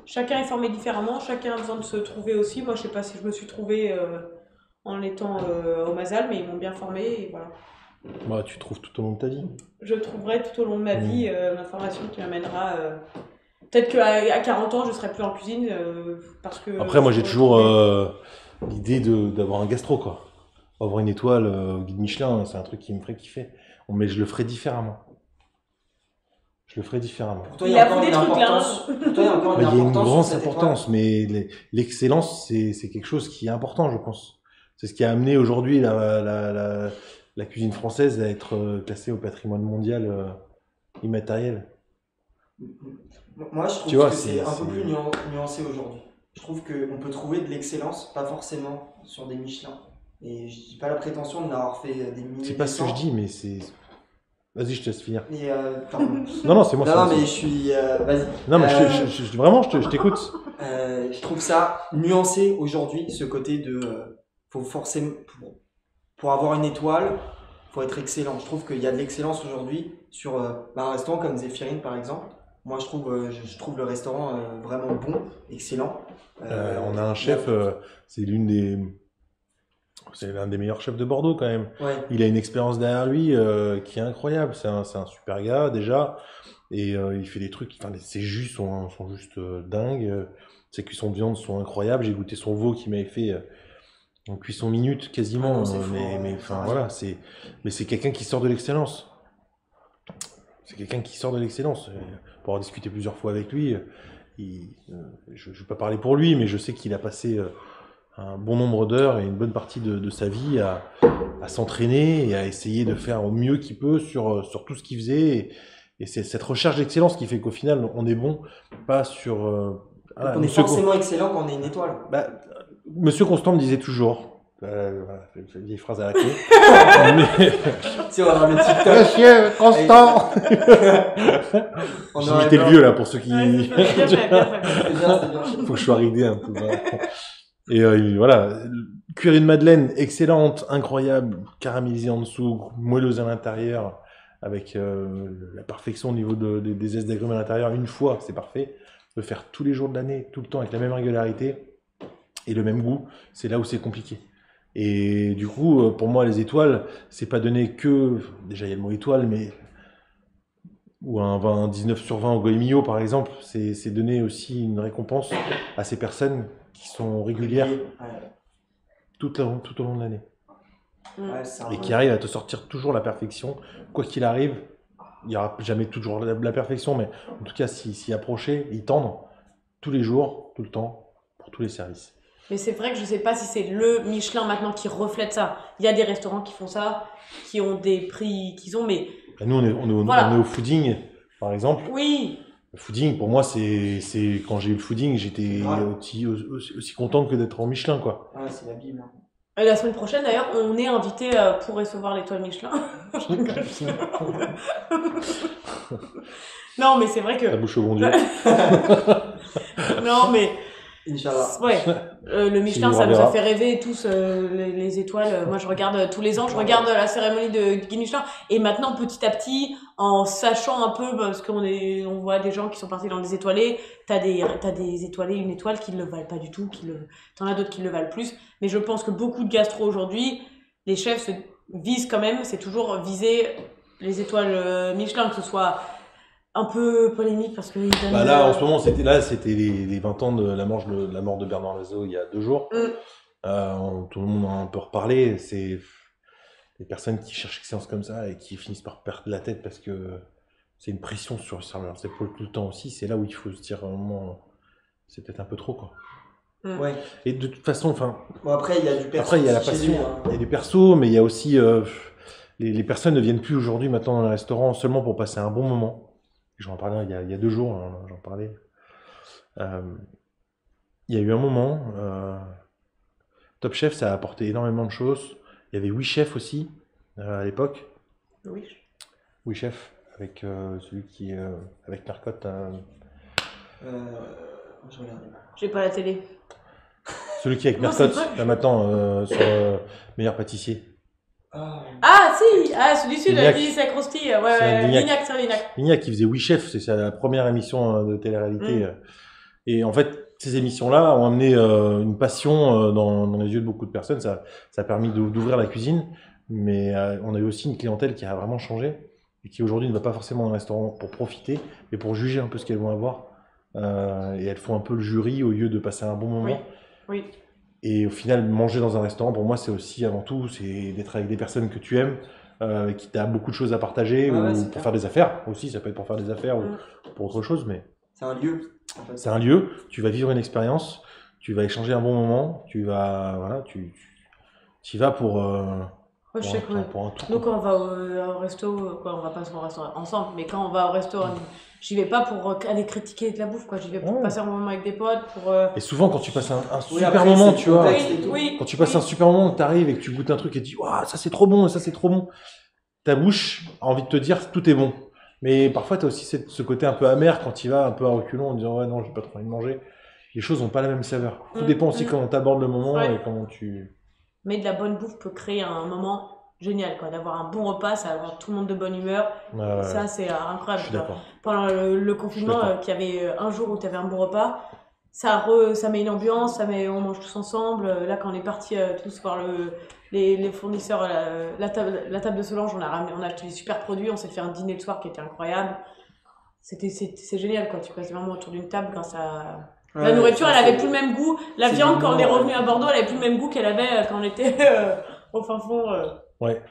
chacun est formé différemment. Chacun a besoin de se trouver aussi. Moi, je sais pas si je me suis trouvée en étant au Mazal, mais ils m'ont bien formée. Et voilà. Bah, tu trouves tout au long de ta vie. Je trouverai tout au long de ma vie ma formation qui m'amènera. Peut-être qu'à 40 ans, je serai plus en cuisine parce que. Après, moi, j'ai toujours l'idée d'avoir un gastro, quoi. Avoir une étoile au guide Michelin, c'est un truc qui me ferait kiffer. Mais je le ferais différemment. Je le ferais différemment. Pour toi, il y a encore une importance. Pour toi, il y a encore Il y a une grande sur cette importance, mais l'excellence, c'est quelque chose qui est important, je pense. C'est ce qui a amené aujourd'hui la cuisine française à être classée au patrimoine mondial immatériel. Moi, je trouve que c'est un peu plus nuancé aujourd'hui. Je trouve qu'on peut trouver de l'excellence, pas forcément sur des Michelin. Et je dis pas la prétention de n'avoir fait des milliers. C'est pas ce que je dis, mais c'est. Vas-y, je te laisse finir. Mais pardon. Non, c'est moi. Non, mais je suis. Vas-y. Non, mais vraiment, je t'écoute. Je trouve ça nuancé aujourd'hui, ce côté de. Faut forcément. Pour avoir une étoile, faut être excellent. Je trouve qu'il y a de l'excellence aujourd'hui sur un restaurant comme Zéphirine, par exemple. Moi, je trouve le restaurant vraiment bon, excellent. On a un chef, c'est l'un des meilleurs chefs de Bordeaux quand même. Ouais. Il a une expérience derrière lui qui est incroyable. C'est un super gars déjà. Et il fait des trucs, enfin, ses jus sont juste dingues. Ses cuissons de viande sont incroyables. J'ai goûté son veau qu'il m'avait fait en cuisson minute quasiment. Mais enfin voilà, mais c'est quelqu'un qui sort de l'excellence. C'est quelqu'un qui sort de l'excellence. Pour avoir discuté plusieurs fois avec lui, je ne vais pas parler pour lui, mais je sais qu'il a passé un bon nombre d'heures et une bonne partie de sa vie à s'entraîner et à essayer de faire au mieux qu'il peut sur tout ce qu'il faisait. Et c'est cette recherche d'excellence qui fait qu'au final, on est bon, pas sur... on est forcément excellent quand on est une étoile. Bah, Monsieur Constant me disait toujours... voilà, c'est une vieille phrase à la clé. Si on va avoir le TikTok. Monsieur Constant. J'imitais le vieux là pour ceux qui. C'est bien. Faut que je sois ridé un peu. Et voilà, cuire une madeleine excellente, incroyable, caramélisée en dessous, moelleuse à l'intérieur, avec la perfection au niveau des aises d'agrumes à l'intérieur. Une fois, c'est parfait. Le faire tous les jours de l'année, tout le temps avec la même régularité et le même goût, c'est là où c'est compliqué. Et du coup, pour moi, les étoiles, c'est pas donné que... Déjà, il y a le mot étoile, mais... Ou un 19 sur 20 au Goemio, par exemple, c'est donner aussi une récompense à ces personnes qui sont régulières tout au long de l'année. Et qui arrivent à te sortir toujours la perfection. Quoi qu'il arrive, il n'y aura jamais toujours la perfection, mais en tout cas, s'y approcher, y tendre, tous les jours, tout le temps, pour tous les services. Mais c'est vrai que je sais pas si c'est le Michelin maintenant qui reflète ça. Il y a des restaurants qui font ça, qui ont des prix qu'ils ont, mais... Nous, on est au fooding, par exemple. Oui. Le fooding, pour moi, c'est quand j'ai eu le fooding, j'étais aussi content que d'être en Michelin, quoi. Ouais, c'est la Bible. Et la semaine prochaine, d'ailleurs, on est invité pour recevoir l'étoile Michelin. Non, mais c'est vrai que... La bouche au bon Dieu. Non, mais... Inch'Allah. Ouais, le Michelin, ça nous a fait rêver tous, les étoiles. Moi, je regarde tous les ans, je regarde la cérémonie du guide Michelin. Et maintenant, petit à petit, en sachant un peu, parce on voit des gens qui sont partis dans des étoilés, t'as des étoilés, une étoile qui ne le valent pas du tout, t'en as d'autres qui le valent plus. Mais je pense que beaucoup de gastro aujourd'hui, les chefs se visent quand même, c'est toujours viser les étoiles Michelin, que ce soit un peu polémique parce que là en ce moment c'était les 20 ans de la mort de Bernard Lazzot il y a 2 jours. Tout le monde en a un peu reparlé. C'est les personnes qui cherchent l'excellence comme ça et qui finissent par perdre la tête parce que c'est une pression sur leurs épaules tout le temps aussi. C'est là où il faut se dire c'est peut-être un peu trop, quoi. Ouais. Et de toute façon, enfin. Bon, après il y a du perso. Après il y a la passion, il y a du perso, mais il y a aussi les personnes ne viennent plus aujourd'hui maintenant dans les restaurants seulement pour passer un bon moment. J'en parlais il y a 2 jours, hein, j'en parlais. Il y a eu un moment, Top Chef, ça a apporté énormément de choses. Il y avait Oui Chef aussi, à l'époque. Oui Chef, avec celui qui est avec Mercotte. Je regardais pas. J'ai pas la télé. Celui qui est avec Non, Mercotte, c'est vrai. là maintenant, sur Meilleur pâtissier. Ah, si! Ah, celui-ci, Lignac. la Lise Acrosti. C'est un Ouais, Lignac. Lignac, c'est un Lignac. Lignac qui faisait Oui Chef, c'est la première émission de télé-réalité. Et en fait, ces émissions-là ont amené une passion dans les yeux de beaucoup de personnes. Ça a permis d'ouvrir la cuisine, mais on a eu aussi une clientèle qui a vraiment changé et qui aujourd'hui ne va pas forcément dans un restaurant pour profiter, mais pour juger un peu ce qu'elles vont avoir. Et elles font un peu le jury au lieu de passer un bon moment. Oui. Et au final, manger dans un restaurant, pour moi, c'est aussi avant tout, c'est d'être avec des personnes que tu aimes, qui t'as beaucoup de choses à partager, Ouais, ou ouais, c'est pour clair. faire des affaires aussi. Ça peut être pour faire des affaires ou pour autre chose, mais C'est un lieu. En fait. c'est un lieu. Tu vas vivre une expérience, tu vas échanger un bon moment, tu vas, tu y vas pour Ouais, je sais que, ouais. pour un tour. Nous, quand on va au resto, quoi, on va pas souvent au resto ensemble, mais quand on va au resto, j'y vais pas pour aller critiquer de la bouffe, quoi. J'y vais pour Ouais. passer un moment avec des potes, pour. Et souvent, quand tu passes un Oui, super après, moment, c'est tu le vois, contexte et tout. quand tu passes un super moment, que tu arrives et que tu goûtes un truc et tu dis waouh, ça c'est trop bon et ça c'est trop bon, ta bouche a envie de te dire tout est bon. Mais parfois, tu as aussi ce côté un peu amer quand tu y vas, un peu à reculons, en disant ouais, non, j'ai pas trop envie de manger. Les choses n'ont pas la même saveur. Tout dépend aussi comment tu abordes le moment Ouais. et comment tu. Mais de la bonne bouffe peut créer un moment génial, quoi. D'avoir un bon repas, ça va avoir tout le monde de bonne humeur. Ça, c'est incroyable. Je suis quoi. d'accord. Pendant le confinement, qu'il y avait un jour où tu avais un bon repas, ça met une ambiance, on mange tous ensemble. Là, quand on est partis tous voir les fournisseurs, la table de Solange, on a acheté des super produits, on s'est fait un dîner le soir qui était incroyable. C'est génial, quoi. Tu passes vraiment autour d'une table quand ça. La nourriture, elle avait plus le même goût. La viande, quand on est revenu à Bordeaux, elle avait plus le même goût qu'elle avait quand on était au fin fond. Ouais.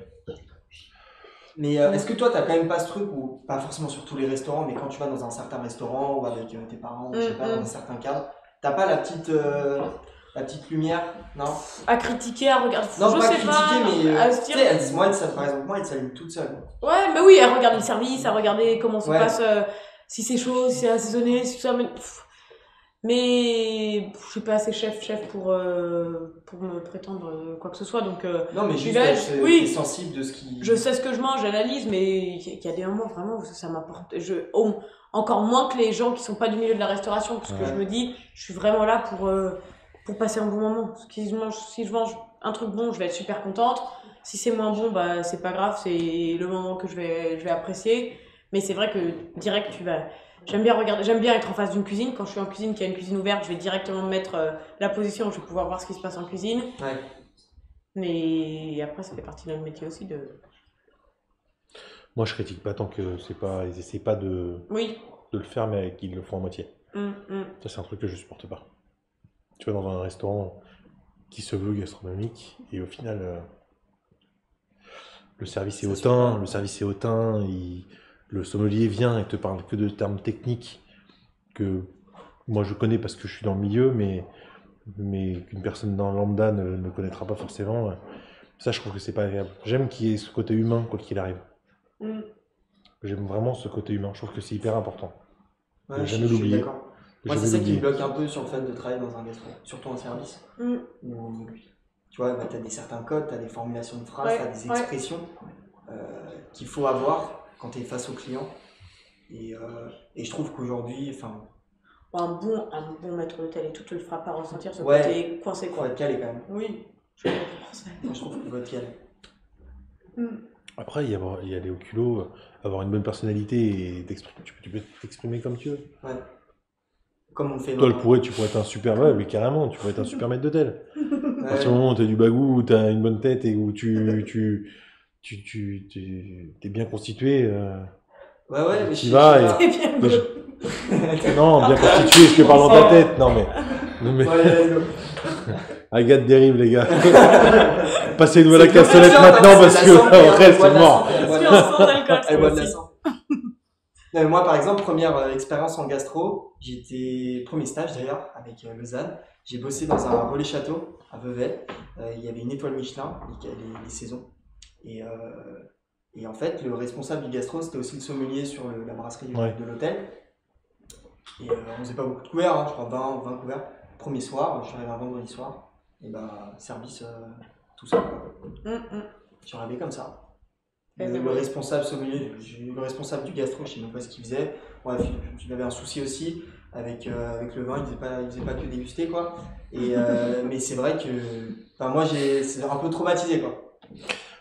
Mais est-ce que toi, t'as quand même pas ce truc où, pas forcément sur tous les restaurants, mais quand tu vas dans un certain restaurant ou avec tes parents, ou je sais pas, dans un certain cadre, t'as pas la petite lumière, non? À critiquer, à regarder. Non, je pas sais critiquer, mais à se tu dire. sais, elles disent, moi, par exemple, moi, elles s'allument toutes seules. Ouais, mais oui, à regarder le service, à regarder comment se Ouais. passe, si c'est chaud, si c'est assaisonné, si tout ça. Mais je suis pas assez chef pour me prétendre quoi que ce soit, donc. Non, mais puis juste là, être oui. t'es sensible de ce qui. Je sais ce que je mange, j'analyse, mais il y a des moments vraiment où ça m'apporte. Encore moins que les gens qui sont pas du milieu de la restauration, parce que Ouais. je me dis, je suis vraiment là pour passer un bon moment. Si je mange un truc bon, je vais être super contente. Si c'est moins bon, bah c'est pas grave, c'est le moment que je vais apprécier. Mais c'est vrai que direct, j'aime bien être en face d'une cuisine. Quand je suis en cuisine, qu'il y a une cuisine ouverte, je vais directement me mettre la position où je vais pouvoir voir ce qui se passe en cuisine. Ouais. Mais après, ça fait partie de notre métier aussi de. Moi, je critique pas tant que ils essaient pas de le faire, mais qu'ils le font à moitié. Ça, c'est un truc que je supporte pas. Tu vas dans un restaurant qui se veut gastronomique et au final, le service est hautain. Le sommelier vient et te parle que de termes techniques que moi je connais parce que je suis dans le milieu, mais qu'une personne dans lambda ne connaîtra pas forcément. Ça, je trouve que c'est pas agréable. J'aime qu'il y ait ce côté humain, quoi qu'il arrive. J'aime vraiment ce côté humain. Je trouve que c'est hyper important. Ouais, Jamais je suis l'oublier. d'accord. Moi, c'est ça qui me bloque un peu sur le fait de travailler dans un restaurant, surtout en service. Où, tu vois, bah, tu as certains codes, tu as des formulations de phrases, tu as des expressions qu'il faut avoir quand tu es face au client. Et je trouve qu'aujourd'hui, un bon maître d'hôtel et tout te le fera pas ressentir ce côté coincé, il quoi. faut être calé quand même. Oui. Moi, je trouve qu'il faut être calé. Après, il y a les au culot, avoir une bonne personnalité et tu peux t'exprimer comme tu veux. Ouais. Comme on fait. Toi, tu pourrais être un super, ouais, mais carrément, tu pourrais être un super maître d'hôtel. À partir du moment où tu as du bagou, où tu as une bonne tête et où tu es bien constitué. Ouais, mais tu vas et. C'est bien. Non, bien constitué, je te parle dans ta tête. Non, mais. Agathe dérive, les gars. Passez-nous à la cassolette maintenant parce que après, c'est mort. Elle boit de la sang. Moi, par exemple, première expérience en gastro, premier stage d'ailleurs avec Lausanne. J'ai bossé dans un relais château à Vevey. Il y avait une étoile Michelin, les saisons. Et en fait, le responsable du gastro, c'était aussi le sommelier sur la brasserie de l'hôtel. Et on faisait pas beaucoup de couverts, je crois 20 couverts. Premier soir, je suis arrivé un vendredi soir. Et service tout seul. Je suis arrivé comme ça. Le responsable sommelier, le responsable du gastro, je sais même pas ce qu'il faisait. Bref, il avait un souci aussi. avec le vin, il faisait pas que déguster, quoi. Et, mais c'est vrai que moi, c'est un peu traumatisé, quoi.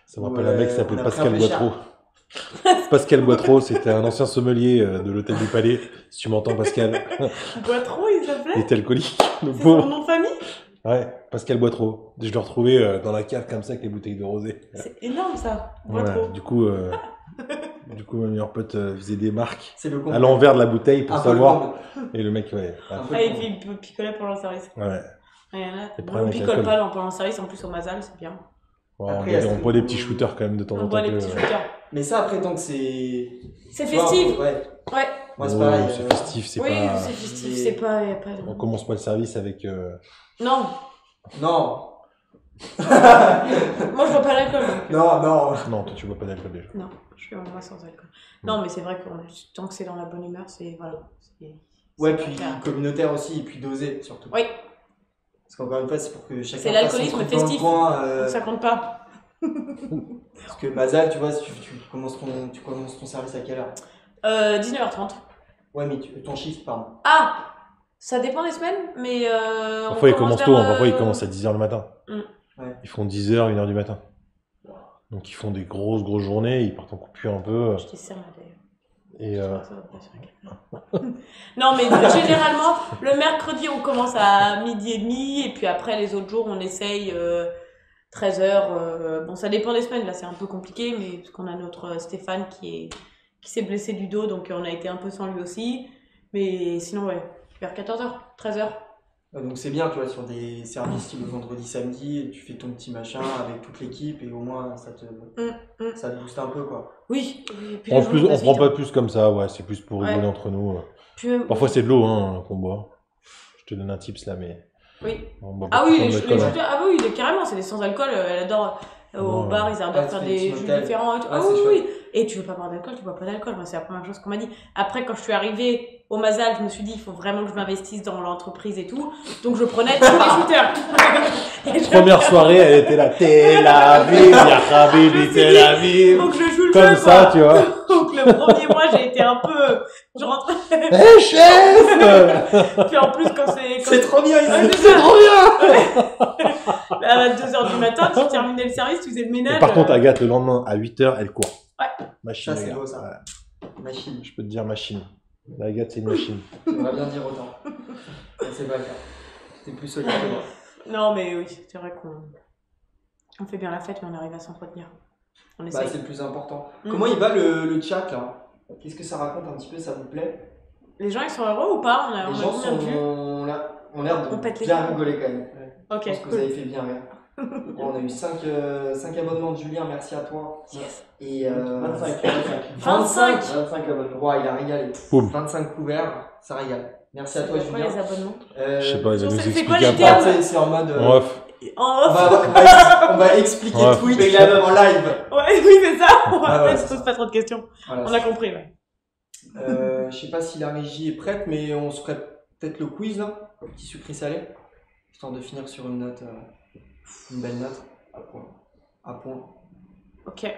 Ça me rappelle un mec qui s'appelle on a pris Pascal un peu cher. Boitreau. Pascal Boitreau, c'était un ancien sommelier de l'hôtel du Palais. Si tu m'entends, Pascal. Boitreau, il Il s'appelait. était alcoolique. Le C'est son pauvre. nom de famille. Ouais, Pascal Boitreau. Je l'ai retrouvé dans la cave comme ça avec les bouteilles de rosé. C'est énorme ça. Voilà. Boitreau. Du coup, mon meilleur pote faisait des marques C'est le à l'envers de la bouteille pour un peu le savoir. comble. Et le mec, ouais. Un peu Ah, le et comble. puis il picolait pendant le service. Ouais. Ouais, là, Les bon, problèmes on avec picole l'alcool. pas pendant le service, en plus au Mazal, c'est bien. Bon, Après, on boit des petits shooters quand même de temps On en temps. boit les petits shooters. Mais ça, après, tant que c'est. C'est tu vois, festif. Ouais. Ouais. Moi, c'est Oh, pareil. c'est festif, c'est Oui, pas. c'est festif, c'est pas. Y a pas de... On commence pas le service avec. Non, Non. moi je bois pas l'alcool. Donc... Non, non. Non, toi tu bois pas d'alcool déjà. Non, je suis vraiment sans alcool. Non, mais c'est vrai que tant que c'est dans la bonne humeur, c'est. Voilà. Ouais, c'est puis clair. communautaire aussi, et puis dosé surtout. Oui, Parce qu'encore une fois, c'est pour que chacun C'est fasse l'alcoolisme son truc dans le festif. coin, donc ça compte pas. parce que Mazal, tu vois, si tu commences ton service à quelle heure? 19h30. Ouais, mais ton shift, pardon. Ah, ça dépend des semaines, mais. Parfois ils commencent tôt, hein, parfois ils vers, commencent à 10h le matin. Ouais. Ils font 10h, 1h du matin. Donc ils font des grosses journées, ils partent en coupure un peu. Je t'ai serré d'ailleurs. Et Ça va pas sur la caméra. Non, mais généralement, le mercredi, on commence à 12h30, et puis après, les autres jours, on essaye 13h. Bon, ça dépend des semaines, là, c'est un peu compliqué, mais parce qu'on a notre Stéphane qui s'est blessé du dos, donc on a été un peu sans lui aussi. Mais sinon, ouais, vers 14h, 13h. Donc c'est bien, tu vois, sur des services type le vendredi, samedi, tu fais ton petit machin avec toute l'équipe et au moins ça te booste un peu, quoi. Oui. Et puis en les plus, jours on passent prend vite, pas hein. plus comme ça, ouais, c'est plus pour rigoler Ouais. entre nous. Puis, Parfois c'est de l'eau hein, qu'on boit. Je te donne un tips là, mais. oui. On boit Ah pas oui, tout les le temps d'alcool, hein. shooters, ah oui, carrément, c'est des sans alcool, elle adore au Ouais. bar, ils adorent Ouais, faire c'est des des petits jus mocktails. différents et tout. Ouais, Ah c'est oui, chouette. oui. Et tu veux pas boire d'alcool, tu bois pas d'alcool, moi c'est la première chose qu'on m'a dit. Après, quand je suis arrivée au Mazal, je me suis dit, il faut vraiment que je m'investisse dans l'entreprise et tout, donc je prenais tous les shooters. Et je- Première soirée, elle était là, Tel Aviv, ya Habibi, Tel Aviv. Donc je joue le Comme jeu, ça, quoi. tu vois. Donc le premier mois, j'ai été un peu... Je rentrais... Hé chef Puis en plus, quand c'est... C'est trop bien ici. Ouais, c'est trop bien. À 2h du matin, tu terminais le service, tu faisais le ménage. Et par contre, Agathe, le lendemain, à 8h, elle court. Ouais. Machine, Ça, c'est regarde. beau, ça. Ouais. Machine. Je peux te dire machine. La Agathe, c'est une machine. J'aimerais bien dire autant. Mais c'est pas le cas. T'es plus solide que moi. Non, mais oui, c'est vrai qu'on fait bien la fête, mais on arrive à s'entretenir. On Bah, essaye. c'est le plus important. Mm. Comment il va le chat là? Qu'est-ce que ça raconte un petit peu? Ça vous plaît? Les gens, ils sont heureux ou pas? On a Les gens combien de vues ont l'air On de pète les bien câbles. rigoler quand même. Je Ok, pense que vous avez fait bien rire. Bon, on a eu 5 abonnements de Julien, merci à toi. Yes. Et 25. 25. 25 abonnements. Ouais, il a régalé. Boum. 25 couverts, ça régale. Merci à C'est toi quoi Julien. les abonnements? Je sais pas, il va nous c'est expliquer quoi les après. termes C'est en mode. Bref. En On off. va, on va expliquer Ouais. Twitch Mais la meuf. en live. Ouais, oui, c'est ça. On Ah ouais, ne c'est se pose ça. pas trop de questions. Voilà, On a compris, ouais. je sais pas si la régie est prête, mais on se ferait peut-être le quiz là, petit sucré salé, histoire de finir sur une note, une belle note. À point. Ok. Il y a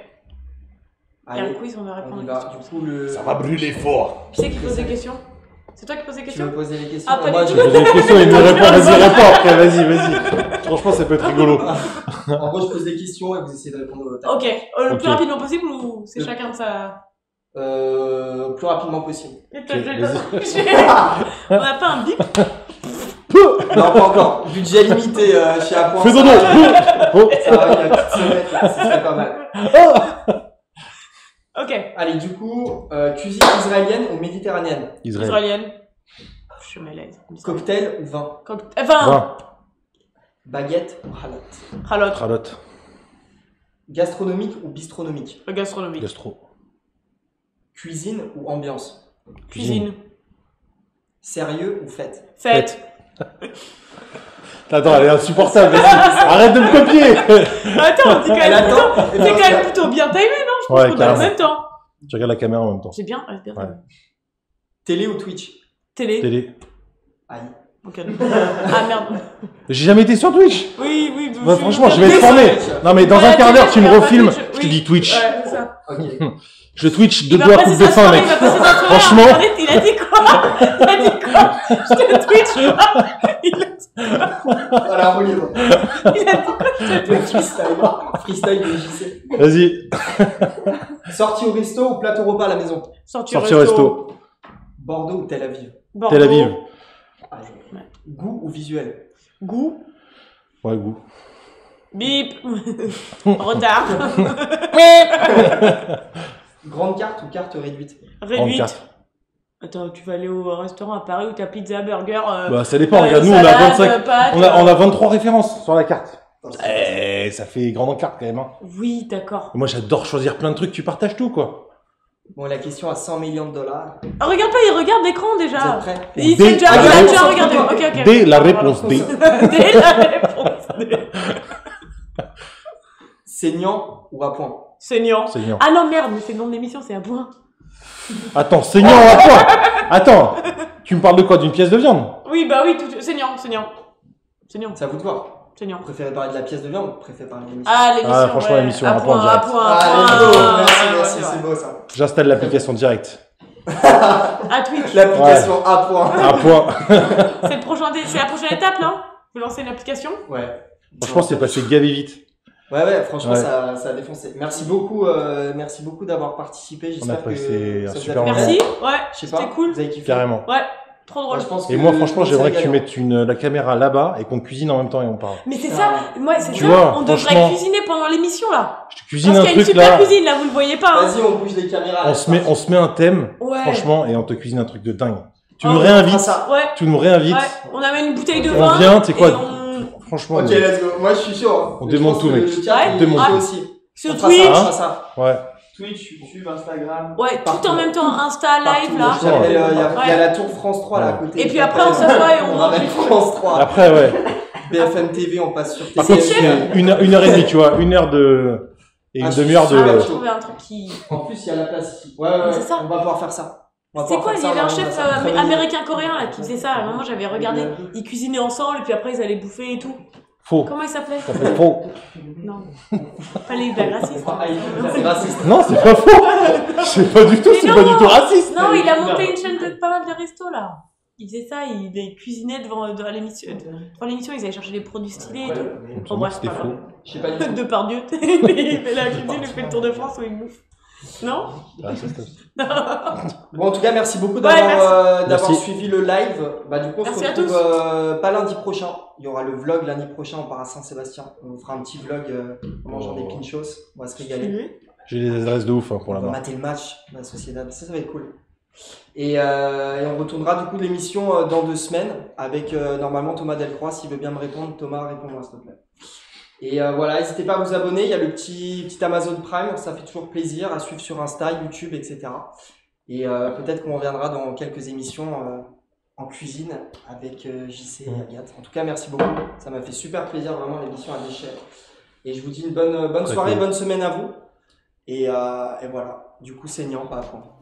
Allez, un quiz, on va on répondre y aux va. questions. Du coup, le. Ça va brûler fort. Qui c'est qui pose des questions? C'est toi qui poses des Tu veux questions? me poser les questions? Ah, pas Moi, du je- tout. J'ai des questions, il me répond, vas-y, réponds après, vas-y. Franchement, ça peut être rigolo. En gros, je pose des questions et vous essayez de répondre au tac. Ok. Le Ok. plus rapidement possible ou c'est Le- chacun de sa... Plus rapidement possible. vas-y. On n'a pas un bip? Non, pas encore. Budget limité chez Appoint. Fais ton nom. Oh. Ça va, il y a petite sonnette là, ce serait pas mal. Ok. Allez, du coup, cuisine israélienne ou méditerranéenne? Israël. Israélienne. Je suis malaise. Cocktail ou vin? Vin. 20. Baguette ou halal? Ralotte. Tralotte. Gastronomique ou bistronomique? Le gastronomique. Gastro. Cuisine ou ambiance? Cuisine. Sérieux ou fête? Fête. Attends, elle est insupportable. vas-y. Arrête de me copier. Attends, on dit quand Elle même attend. plutôt... C'est quand même plutôt bien timé, non? Je pense Ouais, qu'on est en carrément. même temps. Tu regardes la caméra en même temps. C'est bien, ouais, c'est bien. Ouais. Télé ou Twitch? Télé. Télé. Aïe. Ok. Ah merde. J'ai jamais été sur Twitch. Oui, oui. Ouais, franchement, je vais être formé. Non, mais dans un quart d'heure, tu me refilmes. Je te dis Twitch. Ouais, c'est ça. Ok. Je Twitch Il de va doigts passer coupe de sa fin, soirée, mec. il va passer sa soirée à Franchement. Internet, il a dit quoi? Il a dit quoi? Je te Twitch pas. Il a dit Voilà, roue libre. quoi? Je te Twitch. Freestyle de JC. Vas-y, Sortie au resto ou plateau repas à la maison? Sortie sortie au resto. Bordeaux ou Tel Aviv? Bordeaux. Tel Aviv. Ah, goût ou visuel? Goût. Ouais, goût. Bip. Retard. Grande carte ou carte réduite? Grande Réduite. carte. Attends, tu vas aller au restaurant à Paris où t'as pizza, burger. Bah, ça dépend. Regarde, nous, on a salade, 25. pâtes, On a 23 références sur la carte. Attends, Eh, ça fait grande carte quand même. Hein. Oui, d'accord. Moi, j'adore choisir plein de trucs. Tu partages tout, quoi. Bon, la question à 100 millions de dollars. Ah, regarde pas, il regarde l'écran Vous êtes déjà. prêts? Il Dès s'est déjà, la il a réponse- déjà regardé. Ok, ok. Dès la réponse D. Dès la réponse D. Saignant ou à point? Saignant. Saignant. Ah non, merde, mais c'est le nom de l'émission, c'est un point. Attends, saignant à quoi? Attends, tu me parles de quoi? D'une pièce de viande? Oui, bah oui, saignant, saignant. Saignant, C'est à vous de voir. saignant. Vous préférez parler de la pièce de viande ou vous préférez parler de l'émission? Ah, l'émission. Ah, franchement, ouais. l'émission, à un point point, direct. à point, Ah, à let's go. point. Merci, Ouais, merci, ouais, c'est ouais. beau ça. J'installe l'application directe. À Twitch. L'application à point. À point. C'est la prochaine étape, non? Vous lancez une application? Ouais. Franchement, c'est passé gavé vite. Ouais, franchement, Ouais. ça a défoncé. Merci beaucoup d'avoir participé. On a J'espère que passé un ça vous a super fait moment. Merci, plaisir. ouais, Je sais pas, c'était cool. vous avez kiffé? Carrément. Ouais, trop drôle. Moi, je pense Et que moi, franchement, tout j'aimerais ça que tu est mettes la caméra là-bas et qu'on cuisine en même temps et on parle. Mais c'est Ah, ça, moi, c'est Tu ça, vois, on devrait franchement- cuisiner pendant l'émission, là. Je te cuisine Parce un qu'il y a une truc super là. cuisine, là, vous le voyez pas, hein. Vas-y, on bouge les caméras. On se met un thème, Ouais. franchement, et on te cuisine un truc de dingue. Tu Oh, nous on réinvites. ça. Ouais, Tu nous réinvites. ouais, on amène une bouteille de On vin. vient, tu sais quoi, et on- Franchement, Ok, let's go. Moi, je suis chaud. hein. On Je démonte pense tout, que mec. le chat, Ouais, il démonte fait tout. aussi. Sur On fera Twitch. ça, on Hein fera ça. ouais. Twitch, YouTube, Instagram. Ouais, Partout. tout en même temps, Insta, Partout. live, là. Franchement, J'appelle, il y a Ouais. la tour France 3 là à Ouais. côté. Et puis après, on s'assoit et on mange ramène des trucs. France 3. Après, ouais. BFM TV, on passe sur Par contre, TCM. c'est une heure et demie, tu vois. Une heure de. Et une Ah, demi-heure je suis Ah, on va de. sûr. trouver un truc qui... En plus, il y a la place ici. Ouais, C'est ça. on va pouvoir faire ça. On va C'est pouvoir quoi, faire il y ça, avait un on va chef faire ça. Très bonne idée. américain-coréen, là, qui faisait ça. À un moment, j'avais regardé. Ils cuisinaient ensemble, et puis après, ils allaient bouffer et tout. Faux. Comment il s'appelait? Ça fait faux. Non. Pas les blagues racistes. Ah, c'est raciste. Non, c'est pas faux. C'est pas du tout, Mais c'est non. pas du tout raciste. Non, il a monté une chaîne de pas mal de restos, là. Il faisait ça, il cuisinait devant l'émission. Devant l'émission, ils allaient chercher des produits stylés et tout. Pour Oh, moi, bref, c'était pas faux. grave. Je sais pas du tout. Depardieu, il fait la cuisine, il fait le tour de France où il bouffe. Non? Ah, ça, c'est- Bon, en tout cas, merci beaucoup Ouais, d'avoir Merci. suivi le live. Bah, du coup, on Merci se à retrouve tous. pas lundi prochain. Il y aura le vlog lundi prochain. On part à Saint-Sébastien. On fera un petit vlog en mangeant des pinchos. On va se régaler. J'ai des adresses de ouf hein, pour On la va main. mater le match de la Sociedad. Ça va être cool. Et on retournera du coup l'émission dans 2 semaines avec normalement Thomas Delcroix. S'il veut bien me répondre, Thomas, réponds-moi s'il te plaît. Et voilà, n'hésitez pas à vous abonner. Il y a le petit Amazon Prime, ça fait toujours plaisir à suivre sur Insta, YouTube, etc. Et peut-être qu'on reviendra dans quelques émissions en cuisine avec JC et Agathe. En tout cas, merci beaucoup. Ça m'a fait super plaisir, vraiment l'émission à déchets. Et je vous dis une bonne Très soirée, cool. bonne semaine à vous. Et voilà. Du coup, saignant, pas à prendre.